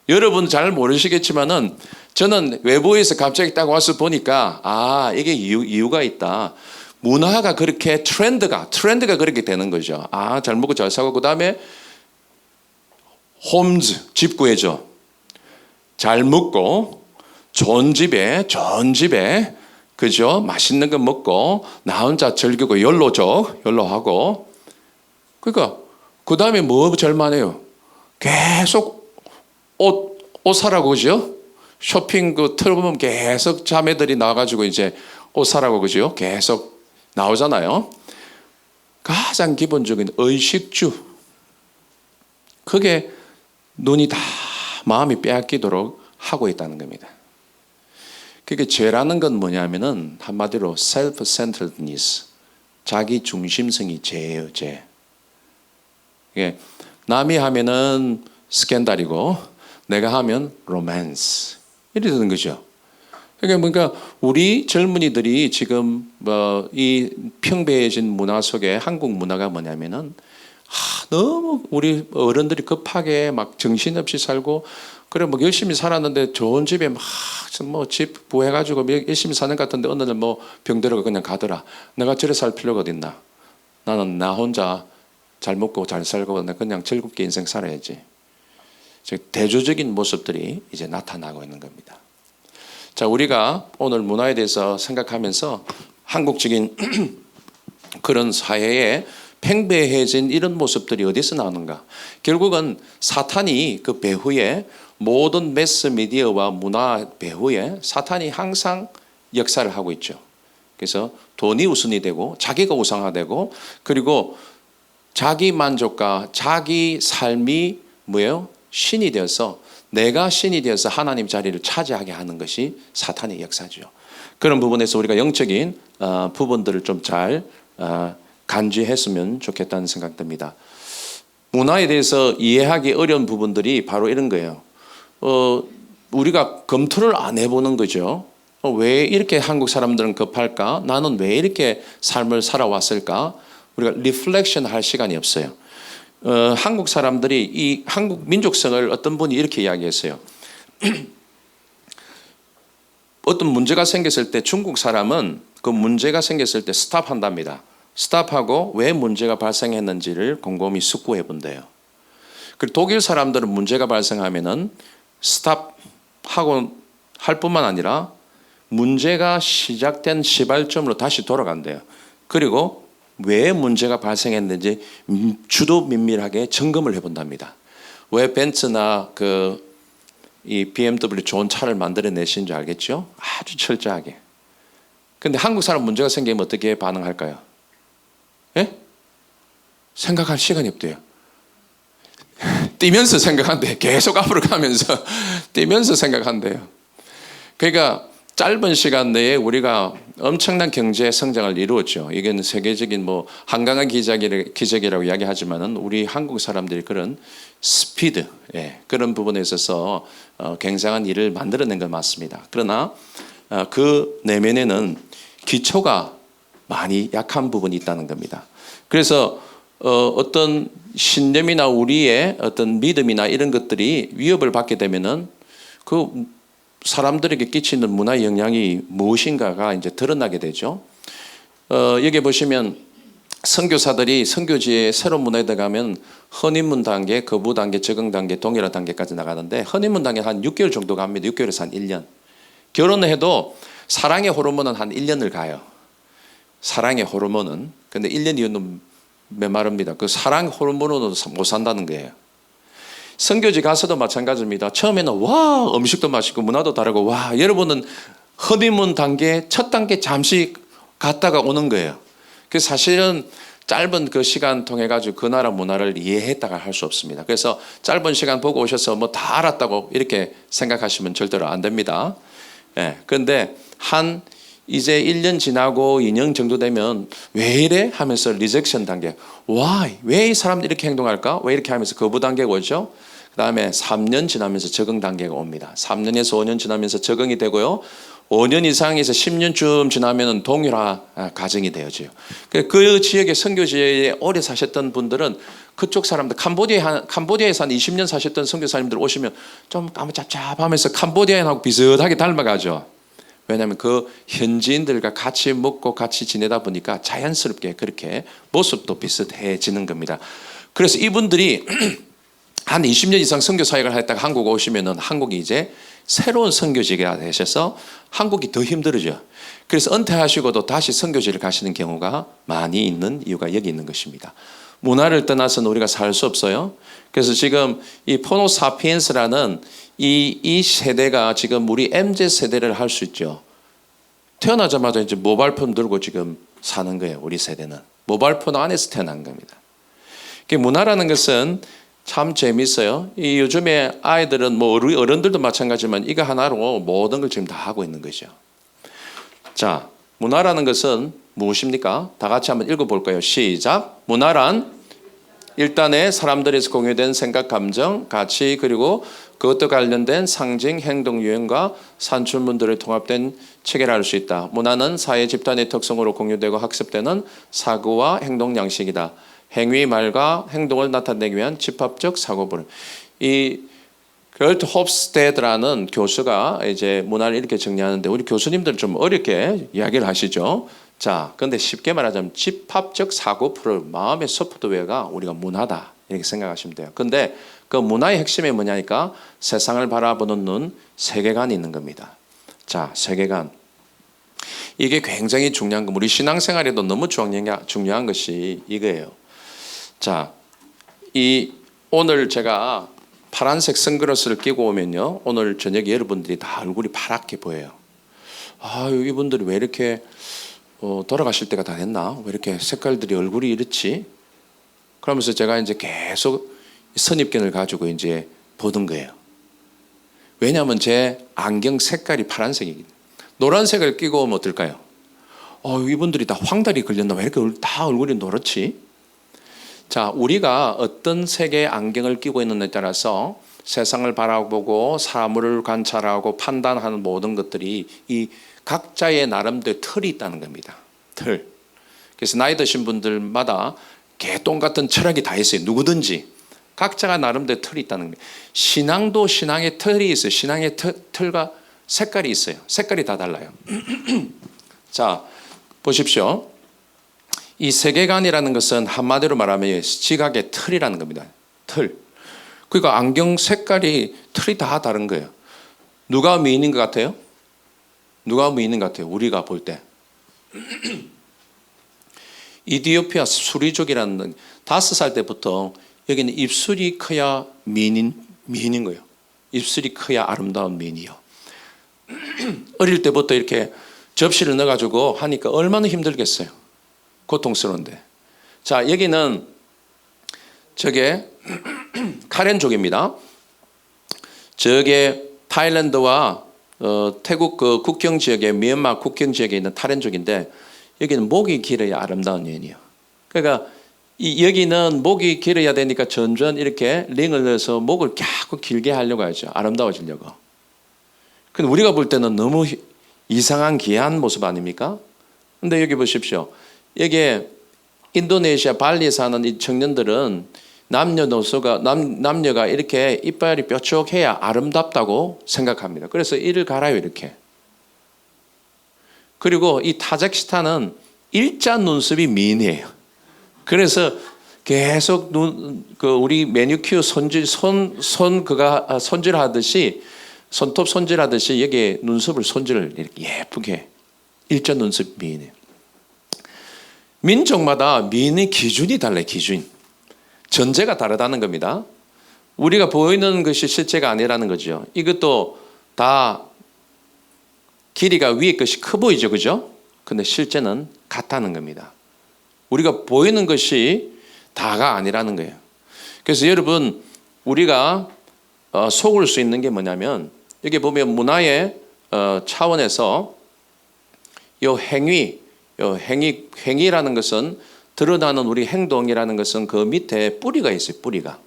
여러분 잘 모르시겠지만은 저는 외부에서 갑자기 딱 와서 보니까 이게 이유가 있다. 문화가 그렇게 트렌드가 그렇게 되는 거죠. 잘 먹고 잘 사고 그다음에 홈즈 집 구해줘. 잘 먹고 좋은 집에 그죠? 맛있는 거 먹고 나 혼자 즐기고 연로하고 그러니까 그다음에 뭐 제일 많아요? 계속 옷 사라고 그죠? 쇼핑 그 틀어보면 계속 자매들이 나와가지고 이제 옷 사라고 그죠? 계속 나오잖아요. 가장 기본적인 의식주 그게 눈이 다 마음이 빼앗기도록 하고 있다는 겁니다. 그게 죄라는 건 뭐냐면은 한마디로 self-centeredness, 자기 중심성이 죄예요, 죄. 이게 남이 하면은 스캔들이고 내가 하면 로맨스 이래 되는 거죠. 그러니까 우리 젊은이들이 지금 이 평배해진 문화 속에 한국 문화가 뭐냐면은 너무 우리 어른들이 급하게 막 정신없이 살고 그래 뭐 열심히 살았는데 좋은 집에 막 뭐 집 구해가지고 열심히 사는 것 같은데 어느 날 뭐 병들어가 그냥 가더라. 내가 저래 살 필요가 어딨나? 나는 나 혼자 잘 먹고 잘 살고 그냥 즐겁게 인생 살아야지. 즉 대조적인 모습들이 이제 나타나고 있는 겁니다. 자, 우리가 오늘 문화에 대해서 생각하면서 한국적인 그런 사회에 팽배해진 이런 모습들이 어디서 나오는가? 결국은 사탄이 그 배후에 모든 매스미디어와 문화 배후에 사탄이 항상 역사를 하고 있죠. 그래서 돈이 우선이 되고 자기가 우상화되고 그리고 자기 만족과 자기 삶이 뭐예요? 신이 되어서 내가 신이 되어서 하나님 자리를 차지하게 하는 것이 사탄의 역사죠. 그런 부분에서 우리가 영적인 부분들을 좀 잘 간주했으면 좋겠다는 생각 듭니다. 문화에 대해서 이해하기 어려운 부분들이 바로 이런 거예요. 우리가 검토를 안 해보는 거죠. 왜 이렇게 한국 사람들은 급할까? 나는 왜 이렇게 삶을 살아왔을까? 우리가 리플렉션 할 시간이 없어요. 한국 사람들이 이 한국 민족성을 어떤 분이 이렇게 이야기했어요. 어떤 문제가 생겼을 때 중국 사람은 그 문제가 생겼을 때 스탑한답니다. 스탑하고 왜 문제가 발생했는지를 곰곰이 숙고해 본대요. 그리고 독일 사람들은 문제가 발생하면은 스탑하고 할 뿐만 아니라 문제가 시작된 시발점으로 다시 돌아간대요. 그리고 왜 문제가 발생했는지 주도 면밀하게 점검을 해본답니다. 왜 벤츠나 이 BMW 좋은 차를 만들어내신지 알겠죠? 아주 철저하게. 근데 한국 사람 문제가 생기면 어떻게 반응할까요? 예? 생각할 시간이 없대요. 뛰면서 생각한대요. 계속 앞으로 가면서 뛰면서 생각한대요. 그러니까 짧은 시간 내에 우리가 엄청난 경제 성장을 이루었죠. 이건 세계적인 뭐 한강한 기적이라고 이야기하지만은 우리 한국 사람들이 그런 스피드, 그런 부분에 있어서 굉장한 일을 만들어낸 건 맞습니다. 그러나 그 내면에는 기초가 많이 약한 부분이 있다는 겁니다. 그래서 어떤 신념이나 우리의 어떤 믿음이나 이런 것들이 위협을 받게 되면은 그 사람들에게 끼치는 문화 영향이 무엇인가가 이제 드러나게 되죠. 여기 보시면 선교사들이 선교지에 새로운 문화에 들어가면 허니문 단계, 거부 단계, 적응 단계, 동일한 단계까지 나가는데 허니문 단계 한 6개월 정도 갑니다. 6개월에서 한 1년. 결혼을 해도 사랑의 호르몬은 한 1년을 가요. 사랑의 호르몬은. 근데 1년 이후는 메마릅니다. 그 사랑 호르몬으로 못 산다는 거예요. 선교지 가서도 마찬가지입니다. 처음에는 와 음식도 맛있고 문화도 다르고 와 여러분은 허니문 단계 첫 단계 잠시 갔다가 오는 거예요. 그 사실은 짧은 그 시간 통해 가지고 그 나라 문화를 이해했다가 할 수 없습니다. 그래서 짧은 시간 보고 오셔서 뭐 다 알았다고 이렇게 생각하시면 절대로 안 됩니다. 그런데 이제 1년 지나고 2년 정도 되면 왜 이래 하면서 리젝션 단계. 왜 이 사람들이 이렇게 행동할까? 왜 이렇게 하면서 거부 단계가 오죠? 그다음에 3년 지나면서 적응 단계가 옵니다. 3년에서 5년 지나면서 적응이 되고요. 5년 이상에서 10년쯤 지나면 동일화 가정이 되어져요. 그 지역의 선교지에 오래 사셨던 분들은 그쪽 사람들, 캄보디아에서 한 20년 사셨던 선교사님들 오시면 좀 까무잡잡하면서 캄보디아인하고 비슷하게 닮아가죠. 왜냐하면 그 현지인들과 같이 먹고 같이 지내다 보니까 자연스럽게 그렇게 모습도 비슷해지는 겁니다. 그래서 이분들이 한 20년 이상 선교 사역을 했다가 한국 오시면은 한국이 이제 새로운 선교지가 되셔서 한국이 더 힘들어져. 그래서 은퇴하시고도 다시 선교지를 가시는 경우가 많이 있는 이유가 여기 있는 것입니다. 문화를 떠나서는 우리가 살 수 없어요. 그래서 지금 이 포노사피엔스라는 이 세대가 지금 우리 MZ 세대를 할 수 있죠. 태어나자마자 이제 모바일폰 들고 지금 사는 거예요. 우리 세대는 모바일폰 안에서 태어난 겁니다. 문화라는 것은 참 재밌어요. 이 요즘에 아이들은 뭐 어른들도 마찬가지지만 이거 하나로 모든 걸 지금 다 하고 있는 거죠. 자, 문화라는 것은 무엇입니까? 다 같이 한번 읽어볼까요? 시작. 문화란 일단의 사람들에서 공유된 생각, 감정, 가치 그리고 그것과 관련된 상징, 행동, 유형과 산출문들을 통합된 체계라 할 수 있다. 문화는 사회 집단의 특성으로 공유되고 학습되는 사고와 행동 양식이다. 행위, 말과 행동을 나타내기 위한 집합적 사고불. 이 걸트 홉스테드라는 교수가 이제 문화를 이렇게 정리하는데 우리 교수님들 좀 어렵게 이야기를 하시죠. 자, 근데 쉽게 말하자면 집합적 사고풀을 마음의 소프트웨어가 우리가 문화다 이렇게 생각하시면 돼요. 근데 그 문화의 핵심이 뭐냐니까 세상을 바라보는 눈, 세계관이 있는 겁니다. 자, 세계관. 이게 굉장히 중요한 거. 우리 신앙생활에도 너무 중요한 것이 이거예요. 자, 오늘 제가 파란색 선글라스를 끼고 오면요, 오늘 저녁에 여러분들이 다 얼굴이 파랗게 보여요. 아, 이분들이 왜 이렇게 돌아가실 때가 다 됐나? 왜 이렇게 색깔들이 얼굴이 이렇지? 그러면서 제가 이제 계속 선입견을 가지고 이제 보던 거예요. 왜냐하면 제 안경 색깔이 파란색이거든요. 노란색을 끼고 오면 어떨까요? 이분들이 다 황달이 걸렸나? 왜 이렇게 다 얼굴이 노랗지? 자, 우리가 어떤 색의 안경을 끼고 있느냐에 따라서 세상을 바라보고 사물을 관찰하고 판단하는 모든 것들이 이 각자의 나름대로 틀이 있다는 겁니다. 틀. 그래서 나이 드신 분들마다 개똥 같은 철학이 다 있어요. 누구든지. 각자가 나름대로 틀이 있다는 겁니다. 신앙도 신앙의 틀이 있어요. 신앙의 틀과 색깔이 있어요. 색깔이 다 달라요. 자, 보십시오. 이 세계관이라는 것은 한마디로 말하면 지각의 틀이라는 겁니다. 틀. 그러니까 안경 색깔이 틀이 다 다른 거예요. 누가 미인인 것 같아요? 누가 미인인 것 같아요? 우리가 볼 때. 이디오피아 수리족이라는 5살 때부터 여기는 입술이 커야 미인인 거예요. 입술이 커야 아름다운 미인이요. 어릴 때부터 이렇게 접시를 넣어가지고 하니까 얼마나 힘들겠어요. 고통스러운데. 자, 여기는 저게 카렌족입니다. 저게 타일랜드와 태국 그 국경 지역에 미얀마 국경 지역에 있는 타렌족인데 여기는 목이 길어야 아름다운 여인이에요. 그러니까 여기는 목이 길어야 되니까 전전 이렇게 링을 넣어서 목을 자꾸 길게 하려고 하죠. 아름다워지려고. 근데 우리가 볼 때는 너무 이상한 귀한 모습 아닙니까? 근데 여기 보십시오. 여기에 인도네시아 발리에 사는 이 청년들은 남녀가 이렇게 이빨이 뾰족해야 아름답다고 생각합니다. 그래서 이를 갈아요, 이렇게. 그리고 이 타직스탄은 일자 눈썹이 미인이에요. 그래서 계속 우리 매니큐어 손질하듯이 손톱 손질하듯이 여기 눈썹을 손질을 이렇게 예쁘게 일자 눈썹 미인이에요. 민족마다 미인의 기준이 달라요. 기준. 전제가 다르다는 겁니다. 우리가 보이는 것이 실제가 아니라는 거죠. 이것도 다 길이가 위에 것이 커 보이죠. 그죠? 근데 실제는 같다는 겁니다. 우리가 보이는 것이 다가 아니라는 거예요. 그래서 여러분, 우리가 속을 수 있는 게 뭐냐면 여기 보면 문화의 차원에서 행위라는 것은 드러나는 우리 행동이라는 것은 그 밑에 뿌리가 있어요. 뿌리가.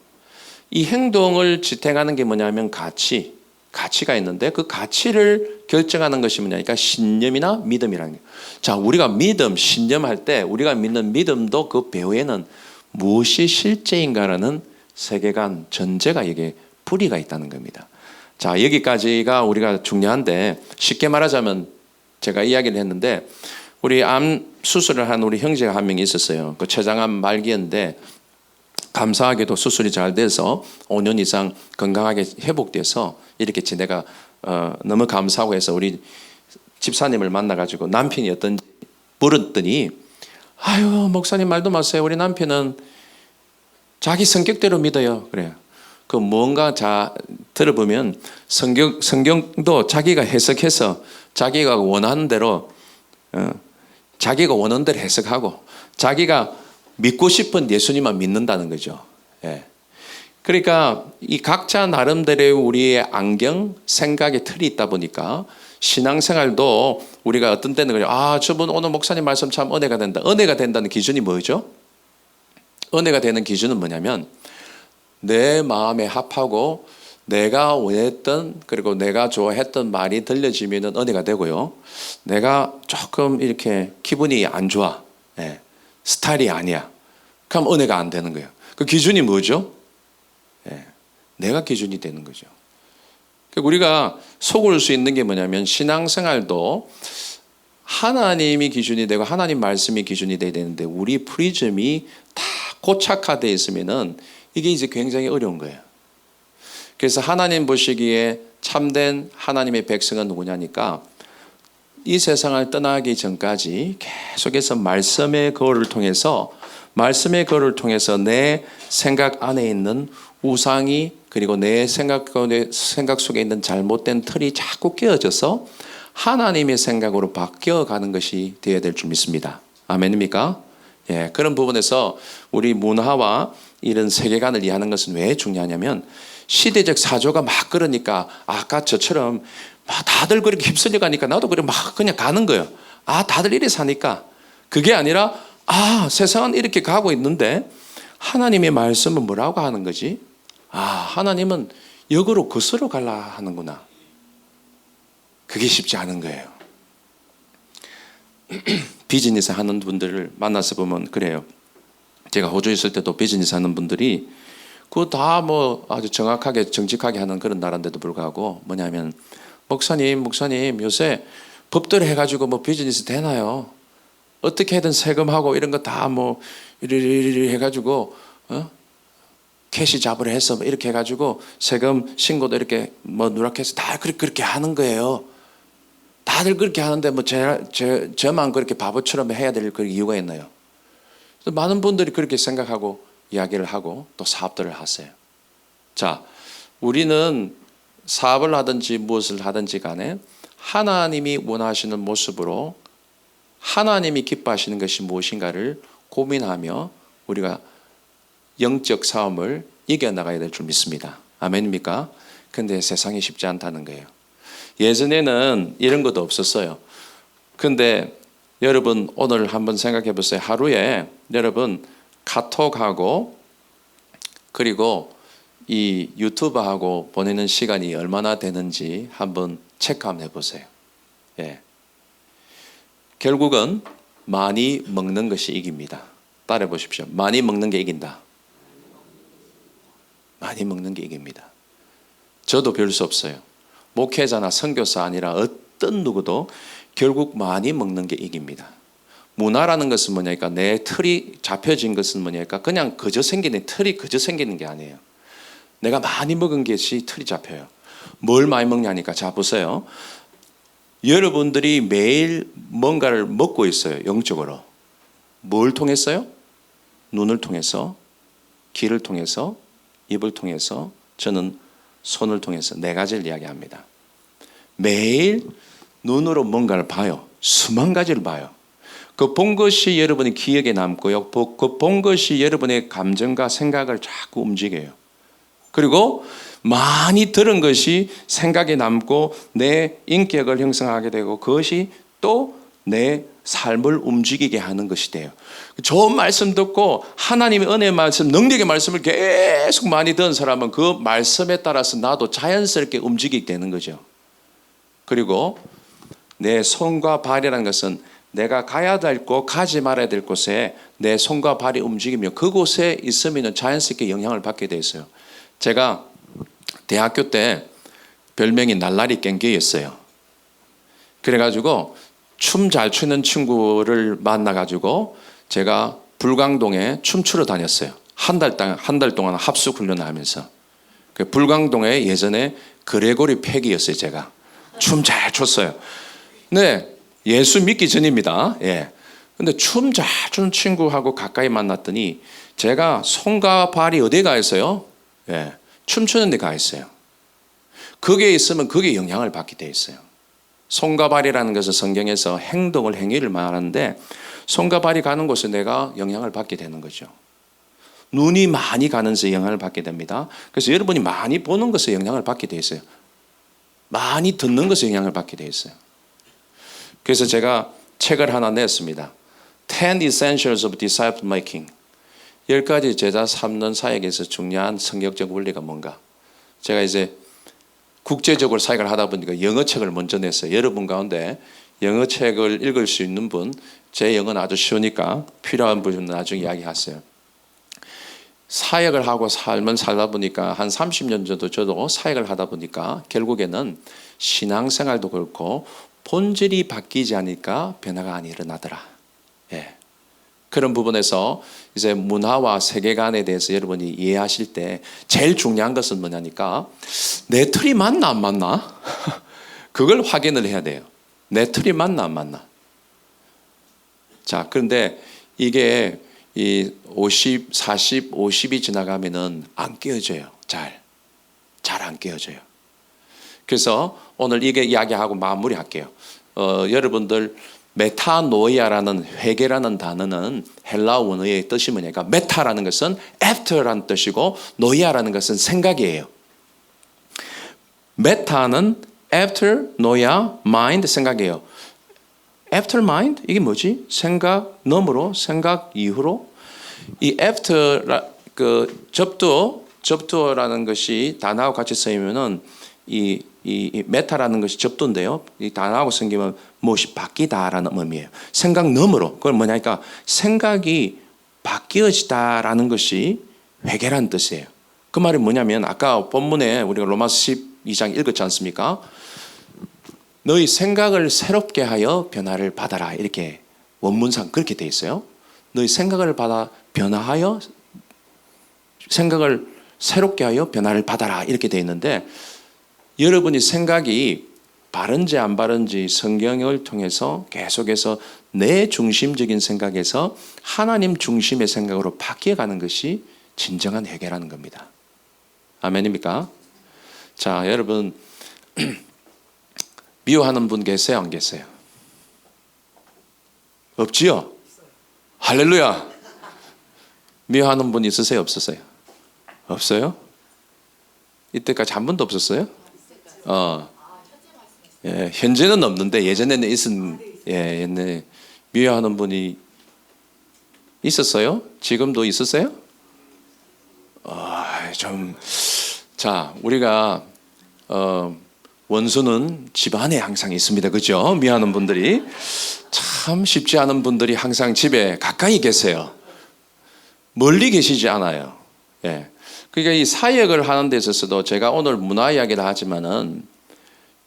이 행동을 지탱하는 게 뭐냐면 가치가 있는데 그 가치를 결정하는 것이 뭐냐? 그러니까 신념이나 믿음이라는 거예요. 자, 우리가 믿음, 신념할 때 우리가 믿는 믿음도 그 배후에는 무엇이 실제인가라는 세계관, 전제가 여기에 뿌리가 있다는 겁니다. 자, 여기까지가 우리가 중요한데 쉽게 말하자면 제가 이야기를 했는데 우리 암 수술을 한 우리 형제가 한 명이 있었어요. 그 췌장암 말기였는데 감사하게도 수술이 잘 돼서 5년 이상 건강하게 회복돼서 이렇게 지내가 너무 감사하고 해서 우리 집사님을 만나가지고 남편이 어떤지 물었더니 아유 목사님 말도 마세요. 우리 남편은 자기 성격대로 믿어요. 그래요. 그 뭔가 들어보면 성경도 자기가 해석해서 자기가 원하는 대로 해석하고 자기가 믿고 싶은 예수님만 믿는다는 거죠. 예. 그러니까 이 각자 나름대로의 우리의 안경, 생각의 틀이 있다 보니까 신앙생활도 우리가 어떤 때는 그래요. 아, 저분 오늘 목사님 말씀 참 은혜가 된다. 은혜가 된다는 기준이 뭐죠? 은혜가 되는 기준은 뭐냐면 내 마음에 합하고 내가 원했던 그리고 내가 좋아했던 말이 들려지면 은혜가 되고요. 내가 조금 이렇게 기분이 안 좋아. 예. 스타일이 아니야. 그럼 은혜가 안 되는 거예요. 그 기준이 뭐죠? 예. 내가 기준이 되는 거죠. 우리가 속을 수 있는 게 뭐냐면 신앙생활도 하나님이 기준이 되고 하나님 말씀이 기준이 돼야 되는데 우리 프리즘이 다 고착화되어 있으면은 이게 이제 굉장히 어려운 거예요. 그래서 하나님 보시기에 참된 하나님의 백성은 누구냐니까 이 세상을 떠나기 전까지 계속해서 말씀의 거울을 통해서 내 생각 안에 있는 우상이 그리고 내 생각 속에 있는 잘못된 틀이 자꾸 깨어져서 하나님의 생각으로 바뀌어가는 것이 되어야 될 줄 믿습니다. 아멘입니까? 예, 그런 부분에서 우리 문화와 이런 세계관을 이해하는 것은 왜 중요하냐면 시대적 사조가 막 그러니까 아까 저처럼 막 다들 그렇게 휩쓸려 가니까 나도 그래 막 그냥 가는 거예요. 아, 다들 이래 사니까. 그게 아니라 아, 세상은 이렇게 가고 있는데 하나님의 말씀은 뭐라고 하는 거지? 아, 하나님은 역으로 거슬러 갈라 하는구나. 그게 쉽지 않은 거예요. 비즈니스 하는 분들을 만나서 보면 그래요. 제가 호주에 있을 때도 비즈니스 하는 분들이 그거 다 뭐 아주 정확하게 정직하게 하는 그런 나라인데도 불구하고 뭐냐면 목사님 요새 법대로 해가지고 뭐 비즈니스 되나요? 어떻게든 세금하고 이런 거 다 뭐 이리 해가지고 캐시 잡으려 해서 뭐 이렇게 해가지고 세금 신고도 이렇게 뭐 누락해서 다 그렇게 하는 거예요. 다들 그렇게 하는데 뭐 저만 그렇게 바보처럼 해야 될 그 이유가 있나요? 많은 분들이 그렇게 생각하고 이야기를 하고 또 사업들을 하세요. 자, 우리는 사업을 하든지 무엇을 하든지 간에 하나님이 원하시는 모습으로 하나님이 기뻐하시는 것이 무엇인가를 고민하며 우리가 영적 싸움을 이겨나가야 될 줄 믿습니다. 아멘입니까? 근데 세상이 쉽지 않다는 거예요. 예전에는 이런 것도 없었어요. 근데 여러분 오늘 한번 생각해 보세요. 하루에 여러분 카톡하고 그리고 이 유튜브하고 보내는 시간이 얼마나 되는지 한번 체크 한번 해보세요. 예. 결국은 많이 먹는 것이 이깁니다. 따라해 보십시오. 많이 먹는 게 이긴다. 많이 먹는 게 이깁니다. 저도 별 수 없어요. 목회자나 선교사 아니라 어떤 누구도 결국 많이 먹는 게 이깁니다. 문화라는 것은 뭐냐니까 내 틀이 잡혀진 것은 뭐냐니까 그냥 그저 생기는 틀이 그저 생기는 게 아니에요. 내가 많이 먹은 것이 틀이 잡혀요. 뭘 많이 먹냐니까 자 보세요. 여러분들이 매일 뭔가를 먹고 있어요. 영적으로. 뭘 통했어요? 눈을 통해서, 귀를 통해서, 입을 통해서, 저는 손을 통해서 네 가지를 이야기합니다. 매일 눈으로 뭔가를 봐요. 수만 가지를 봐요. 그 본 것이 여러분의 기억에 남고요. 그 본 것이 여러분의 감정과 생각을 자꾸 움직여요. 그리고 많이 들은 것이 생각에 남고 내 인격을 형성하게 되고 그것이 또 내 삶을 움직이게 하는 것이 돼요. 좋은 말씀 듣고 하나님의 은혜의 말씀, 능력의 말씀을 계속 많이 듣는 사람은 그 말씀에 따라서 나도 자연스럽게 움직이게 되는 거죠. 그리고 내 손과 발이라는 것은 내가 가야 될 곳, 가지 말아야 될 곳에 내 손과 발이 움직이며 그곳에 있으면 자연스럽게 영향을 받게 돼 있어요. 제가 대학교 때 별명이 날라리 깽기였어요. 그래가지고 춤 잘 추는 친구를 만나가지고 제가 불광동에 춤추러 다녔어요. 한 달 동안 합숙 훈련을 하면서. 그 불광동에 예전에 그레고리 팩이었어요. 제가 춤 잘 췄어요. 네, 예수 믿기 전입니다. 예. 근데 춤 잘 추는 친구하고 가까이 만났더니 제가 손과 발이 어디에 가 있어요? 예, 춤추는 데 가 있어요. 거기에 있으면 거기에 영향을 받게 돼 있어요. 손과 발이라는 것은 성경에서 행동을, 행위를 말하는데 손과 발이 가는 곳에 내가 영향을 받게 되는 거죠. 눈이 많이 가는 데서 영향을 받게 됩니다. 그래서 여러분이 많이 보는 것에 영향을 받게 돼 있어요. 많이 듣는 것에 영향을 받게 돼 있어요. 그래서 제가 책을 하나 냈습니다. 10 Essentials of Disciple Making. 10가지 제자 삼는 사역에서 중요한 성격적 원리가 뭔가. 제가 이제 국제적으로 사역을 하다 보니까 영어 책을 먼저 냈어요. 여러분 가운데 영어 책을 읽을 수 있는 분, 제 영어는 아주 쉬우니까 필요한 분은 나중에 이야기하세요. 사역을 하고 삶을 살다 보니까 한 30년 정도 저도 사역을 하다 보니까 결국에는 신앙생활도 그렇고 본질이 바뀌지 않으니까 변화가 안 일어나더라. 예. 그런 부분에서 이제 문화와 세계관에 대해서 여러분이 이해하실 때 제일 중요한 것은 뭐냐니까 내 틀이 맞나 안 맞나? 그걸 확인을 해야 돼요. 내 틀이 맞나 안 맞나? 자, 그런데 이게 이 50, 40, 50이 지나가면은 안 깨어져요. 잘 안 깨어져요. 그래서 오늘 이게 이야기하고 마무리할게요. 여러분들 메타노이아라는 회개라는 단어는 헬라 원어의 뜻이 뭐냐니까 메타라는 것은 after라는 뜻이고 노이아라는 것은 생각이에요. 메타는 after, 노이아, mind 생각이에요. after mind 이게 뭐지? 생각 너머로, 생각 이후로. 이 after 그 접두어라는 것이 단어하고 같이 쓰이면은 이 메타라는 것이 접두인데요. 이 단어하고 생기면 무엇이 바뀌다라는 의미예요. 생각 너머로. 그건 뭐냐니까 생각이 바뀌어지다라는 것이 회개라는 뜻이에요. 그 말이 뭐냐면 아까 본문에 우리가 로마서 12장 읽었지 않습니까? 너희 생각을 새롭게 하여 변화를 받아라. 이렇게 원문상 그렇게 돼 있어요. 너희 생각을 받아 변화하여 생각을 새롭게 하여 변화를 받아라. 이렇게 돼 있는데 여러분이 생각이 바른지 안 바른지 성경을 통해서 계속해서 내 중심적인 생각에서 하나님 중심의 생각으로 바뀌어가는 것이 진정한 회개라는 겁니다. 아멘입니까? 자, 여러분 미워하는 분 계세요? 안 계세요? 없지요? 할렐루야. 미워하는 분 있으세요? 없으세요? 없어요? 이때까지 한 번도 없었어요? 예, 현재는 없는데 예전에는 옛날에 미워하는 분이 있었어요? 지금도 있으세요? 자, 우리가 원수는 집안에 항상 있습니다. 그죠? 미워하는 분들이 참 쉽지 않은 분들이 항상 집에 가까이 계세요. 멀리 계시지 않아요. 예. 그러니까 이 사역을 하는 데 있어서도 제가 오늘 문화 이야기를 하지만은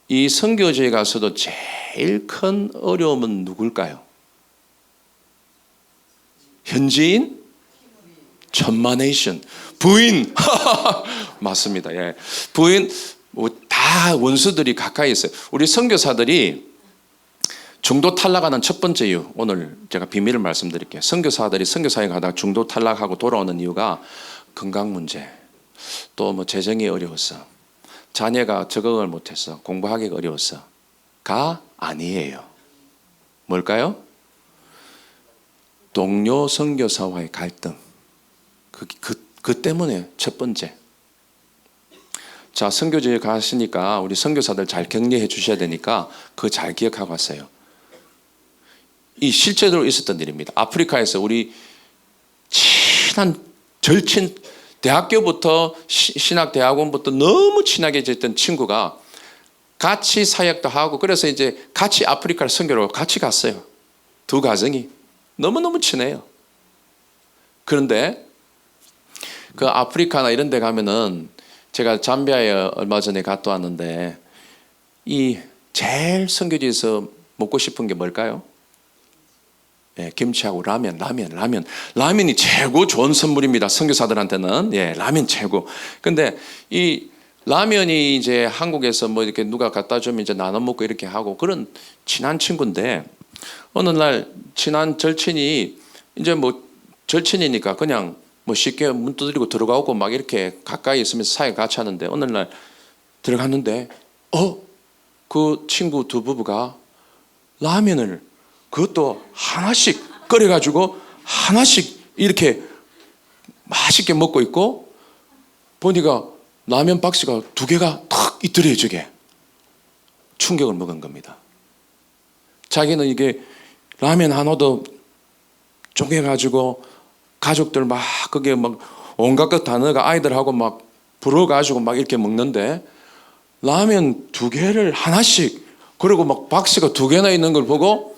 이 선교지에 가서도 제일 큰 어려움은 누굴까요? 현지인? 천마네이션. 부인. 맞습니다. 예. 부인, 다 원수들이 가까이 있어요. 우리 선교사들이 중도 탈락하는 첫 번째 이유, 오늘 제가 비밀을 말씀드릴게요. 선교사들이 선교사에 가다가 중도 탈락하고 돌아오는 이유가 건강 문제, 또 뭐 재정이 어려웠어, 자녀가 적응을 못했어, 공부하기가 어려웠어가 아니에요. 뭘까요? 동료 선교사와의 갈등. 그 때문에 첫 번째. 자, 선교지에 가시니까 우리 선교사들 잘 격려해 주셔야 되니까 그거 잘 기억하고 왔어요. 이 실제로 있었던 일입니다. 아프리카에서 우리 친한 절친 대학교부터 신학대학원부터 너무 친하게 지냈던 친구가 같이 사역도 하고 그래서 이제 같이 아프리카를 선교로 같이 갔어요. 두 가정이 너무너무 친해요. 그런데 그 아프리카나 이런 데 가면은 제가 잠비아에 얼마 전에 갔다 왔는데 이 제일 선교지에서 먹고 싶은 게 뭘까요? 예, 김치하고 라면이 최고 좋은 선물입니다. 선교사들한테는. 예, 라면 최고. 근데 이 라면이 이제 한국에서 뭐 이렇게 누가 갖다 주면 이제 나눠 먹고 이렇게 하고 그런 친한 친구인데 어느 날 친한 절친이 이제 뭐 절친이니까 그냥 뭐 쉽게 문 두드리고 들어가고 막 이렇게 가까이 있으면서 사회 같이 하는데 어느 날 들어갔는데 그 친구 두 부부가 라면을 그것도 하나씩 끓여가지고 하나씩 이렇게 맛있게 먹고 있고 보니까 라면 박스가 두 개가 탁 있더래요. 저게 충격을 먹은 겁니다. 자기는 이게 라면 하나도 쪼개가지고 가족들 막 거기에 막 온갖 것 다 넣어가 아이들하고 막 불어가지고 막 이렇게 먹는데 라면 두 개를 하나씩 그리고 막 박스가 두 개나 있는 걸 보고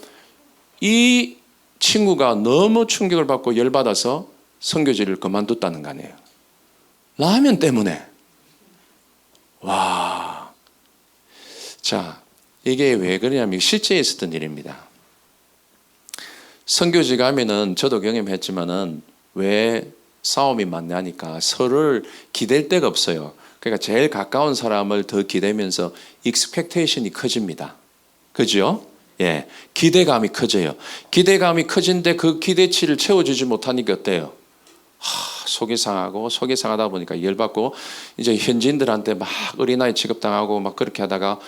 이 친구가 너무 충격을 받고 열받아서 선교지를 그만뒀다는 거 아니에요. 라면 때문에. 와. 자, 이게 왜 그러냐면 실제 있었던 일입니다. 선교지 가면은 저도 경험했지만은 왜 싸움이 많냐니까 서로를 기댈 데가 없어요. 그러니까 제일 가까운 사람을 더 기대면서 익스펙테이션이 커집니다. 그죠? 예, 기대감이 커져요. 기대감이 커진데 그 기대치를 채워주지 못하니까 어때요? 속이 상하다 보니까 열받고 이제 현지인들한테 막 어린아이 취급당하고 막 그렇게 하다가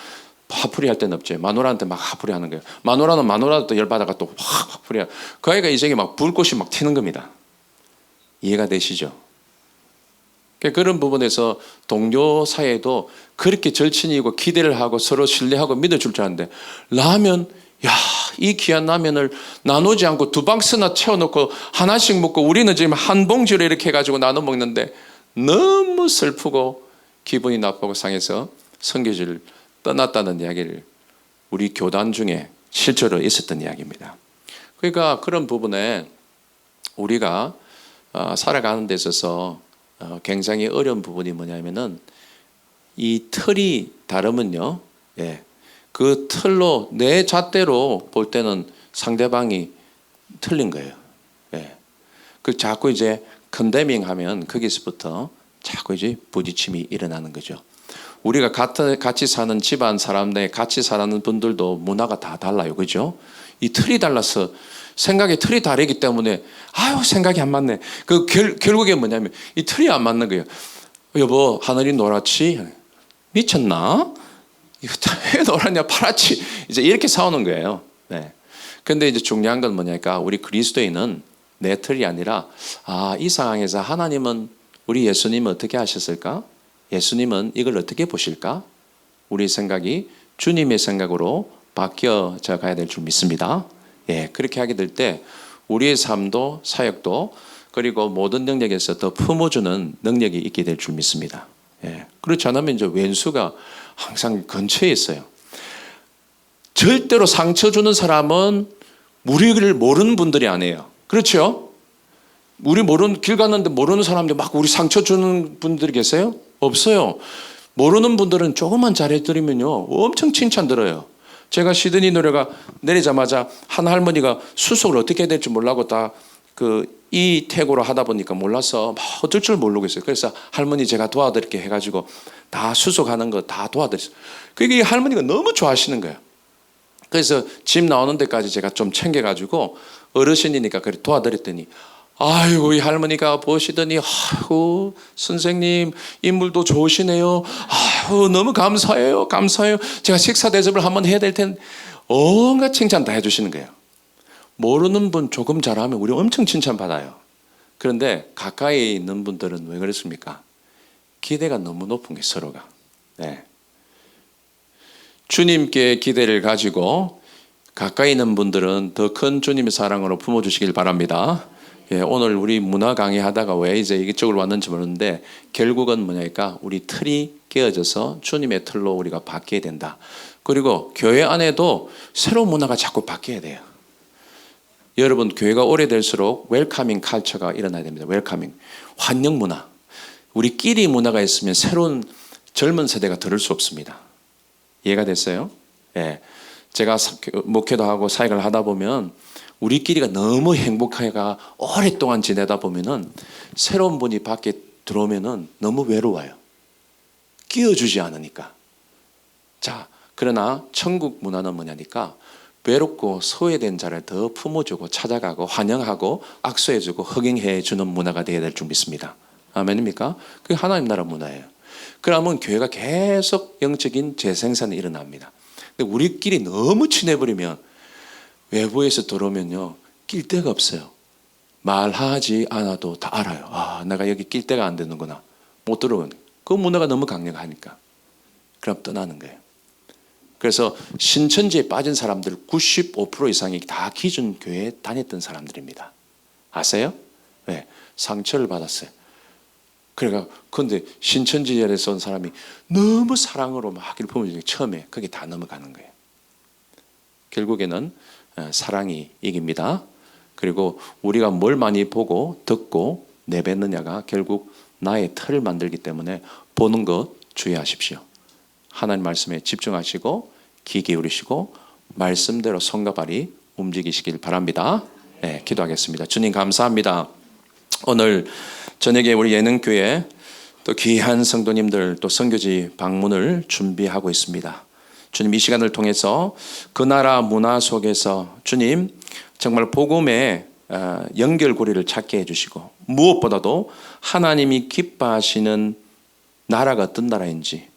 화풀이 할 때는 없죠. 마누라한테 막 화풀이 하는 거예요. 마누라도 또 열받아가 또 화풀이. 그 아이가 이제 막 불꽃이 막 튀는 겁니다. 이해가 되시죠? 그런 부분에서 동료 사이에도 그렇게 절친이고 기대를 하고 서로 신뢰하고 믿어줄 줄 아는데 라면, 이 귀한 라면을 나누지 않고 두 박스나 채워놓고 하나씩 먹고 우리는 지금 한 봉지로 이렇게 해가지고 나눠 먹는데 너무 슬프고 기분이 나쁘고 상해서 선교지를 떠났다는 이야기를 우리 교단 중에 실제로 있었던 이야기입니다. 그러니까 그런 부분에 우리가 살아가는 데 있어서 굉장히 어려운 부분이 뭐냐면은 이 틀이 다르면요. 예. 그 틀로 내 잣대로 볼 때는 상대방이 틀린 거예요. 예. 그 자꾸 이제 컨데밍 하면 거기서부터 자꾸 이제 부딪힘이 일어나는 거죠. 우리가 같이 사는 집안 사람들, 같이 사는 분들도 문화가 다 달라요. 그죠? 이 틀이 달라서 생각의 틀이 다르기 때문에 생각이 안 맞네. 결국에 뭐냐면 이 틀이 안 맞는 거예요. 여보, 하늘이 노랗지? 미쳤나? 이거 왜 노랗냐? 파랗지? 이제 이렇게 싸우는 거예요. 네. 근데 이제 중요한 건 뭐냐니까 우리 그리스도인은 내 틀이 아니라 이 상황에서 하나님은 우리 예수님은 어떻게 하셨을까? 예수님은 이걸 어떻게 보실까? 우리 생각이 주님의 생각으로 바뀌어져 가야 될 줄 믿습니다. 예, 그렇게 하게 될 때 우리의 삶도 사역도 그리고 모든 능력에서 더 품어주는 능력이 있게 될 줄 믿습니다. 예, 그렇지 않으면 이제 왼수가 항상 근처에 있어요. 절대로 상처 주는 사람은 우리를 모르는 분들이 아니에요. 그렇죠? 우리 길 갔는데 모르는 사람들 막 우리 상처 주는 분들이 계세요? 없어요. 모르는 분들은 조금만 잘해드리면요 엄청 칭찬 들어요. 제가 시드니 노래가 내리자마자 한 할머니가 수속을 어떻게 해야 될지 몰라고 다 이 태고로 하다 보니까 몰라서 막 어쩔 줄 모르고 있어요. 그래서 할머니 제가 도와드릴게 해가지고 다 수속하는 거 다 도와드렸어요. 그게 할머니가 너무 좋아하시는 거예요. 그래서 집 나오는 데까지 제가 좀 챙겨가지고 어르신이니까 그래 도와드렸더니 아이고 이 할머니가 보시더니 아이고 선생님 인물도 좋으시네요. 아이고 너무 감사해요. 제가 식사 대접을 한번 해야 될 텐데 온갖 칭찬 다 해주시는 거예요. 모르는 분 조금 잘하면 우리 엄청 칭찬받아요. 그런데 가까이 있는 분들은 왜 그렇습니까? 기대가 너무 높은 게 서로가. 네. 주님께 기대를 가지고 가까이 있는 분들은 더 큰 주님의 사랑으로 품어주시길 바랍니다. 예, 오늘 우리 문화 강의하다가 왜 이제 이쪽으로 왔는지 모르는데 결국은 뭐냐니까 우리 틀이 깨어져서 주님의 틀로 우리가 바뀌어야 된다. 그리고 교회 안에도 새로운 문화가 자꾸 바뀌어야 돼요. 여러분 교회가 오래될수록 웰카밍 칼처가 일어나야 됩니다. 웰카밍 환영 문화. 우리끼리 문화가 있으면 새로운 젊은 세대가 들을 수 없습니다. 이해가 됐어요? 예. 제가 목회도 하고 사역을 하다 보면 우리끼리가 너무 행복하게가 오랫동안 지내다 보면은 새로운 분이 밖에 들어오면은 너무 외로워요. 끼워주지 않으니까. 자, 그러나 천국 문화는 뭐냐니까 외롭고 소외된 자를 더 품어주고 찾아가고 환영하고 악수해주고 허경해주는 문화가 되어야 될 줄 믿습니다. 아멘입니까? 그게 하나님 나라 문화예요. 그러면 교회가 계속 영적인 재생산이 일어납니다. 근데 우리끼리 너무 친해버리면 외부에서 들어오면요 낄 데가 없어요. 말하지 않아도 다 알아요. 아, 내가 여기 낄 데가 안 되는구나. 못 들어오는 그 문화가 너무 강력하니까 그럼 떠나는 거예요. 그래서 신천지에 빠진 사람들 95% 이상이 다 기존 교회에 다녔던 사람들입니다. 아세요? 네, 상처를 받았어요. 그러니까 근데 신천지에서 온 사람이 너무 사랑으로 막 이렇게 보면 처음에 그게 다 넘어가는 거예요. 결국에는 사랑이 이깁니다. 그리고 우리가 뭘 많이 보고 듣고 내뱉느냐가 결국 나의 틀을 만들기 때문에 보는 것 주의하십시오. 하나님 말씀에 집중하시고 귀 기울이시고 말씀대로 손과 발이 움직이시길 바랍니다. 네, 기도하겠습니다. 주님 감사합니다. 오늘 저녁에 우리 예능교회 또 귀한 성도님들 또 선교지 방문을 준비하고 있습니다. 주님 이 시간을 통해서 그 나라 문화 속에서 주님 정말 복음의 연결고리를 찾게 해주시고 무엇보다도 하나님이 기뻐하시는 나라가 어떤 나라인지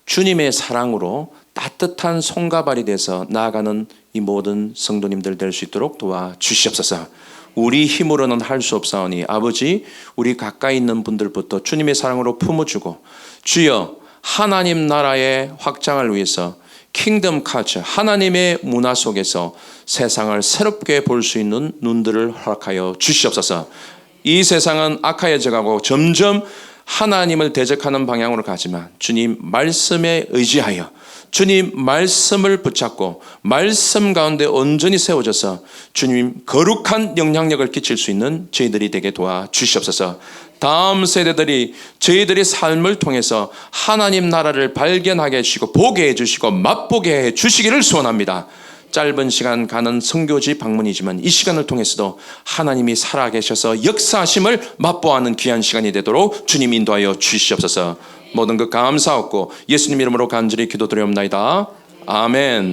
주님의 사랑으로 따뜻한 손과 발이 돼서 나아가는 이 모든 성도님들 될 수 있도록 도와주시옵소서. 우리 힘으로는 할 수 없사오니 아버지 우리 가까이 있는 분들부터 주님의 사랑으로 품어주고 주여 하나님 나라의 확장을 위해서 킹덤 칼처 하나님의 문화 속에서 세상을 새롭게 볼 수 있는 눈들을 허락하여 주시옵소서. 이 세상은 악하여져가고 점점 하나님을 대적하는 방향으로 가지만 주님 말씀에 의지하여 주님 말씀을 붙잡고 말씀 가운데 온전히 세워져서 주님 거룩한 영향력을 끼칠 수 있는 저희들이 되게 도와주시옵소서. 다음 세대들이 저희들의 삶을 통해서 하나님 나라를 발견하게 해주시고 보게 해주시고 맛보게 해주시기를 소원합니다. 짧은 시간 가는 선교지 방문이지만 이 시간을 통해서도 하나님이 살아계셔서 역사하심을 맛보아하는 귀한 시간이 되도록 주님 인도하여 주시옵소서. 모든 것 감사하고 예수님 이름으로 간절히 기도드리옵나이다. 아멘.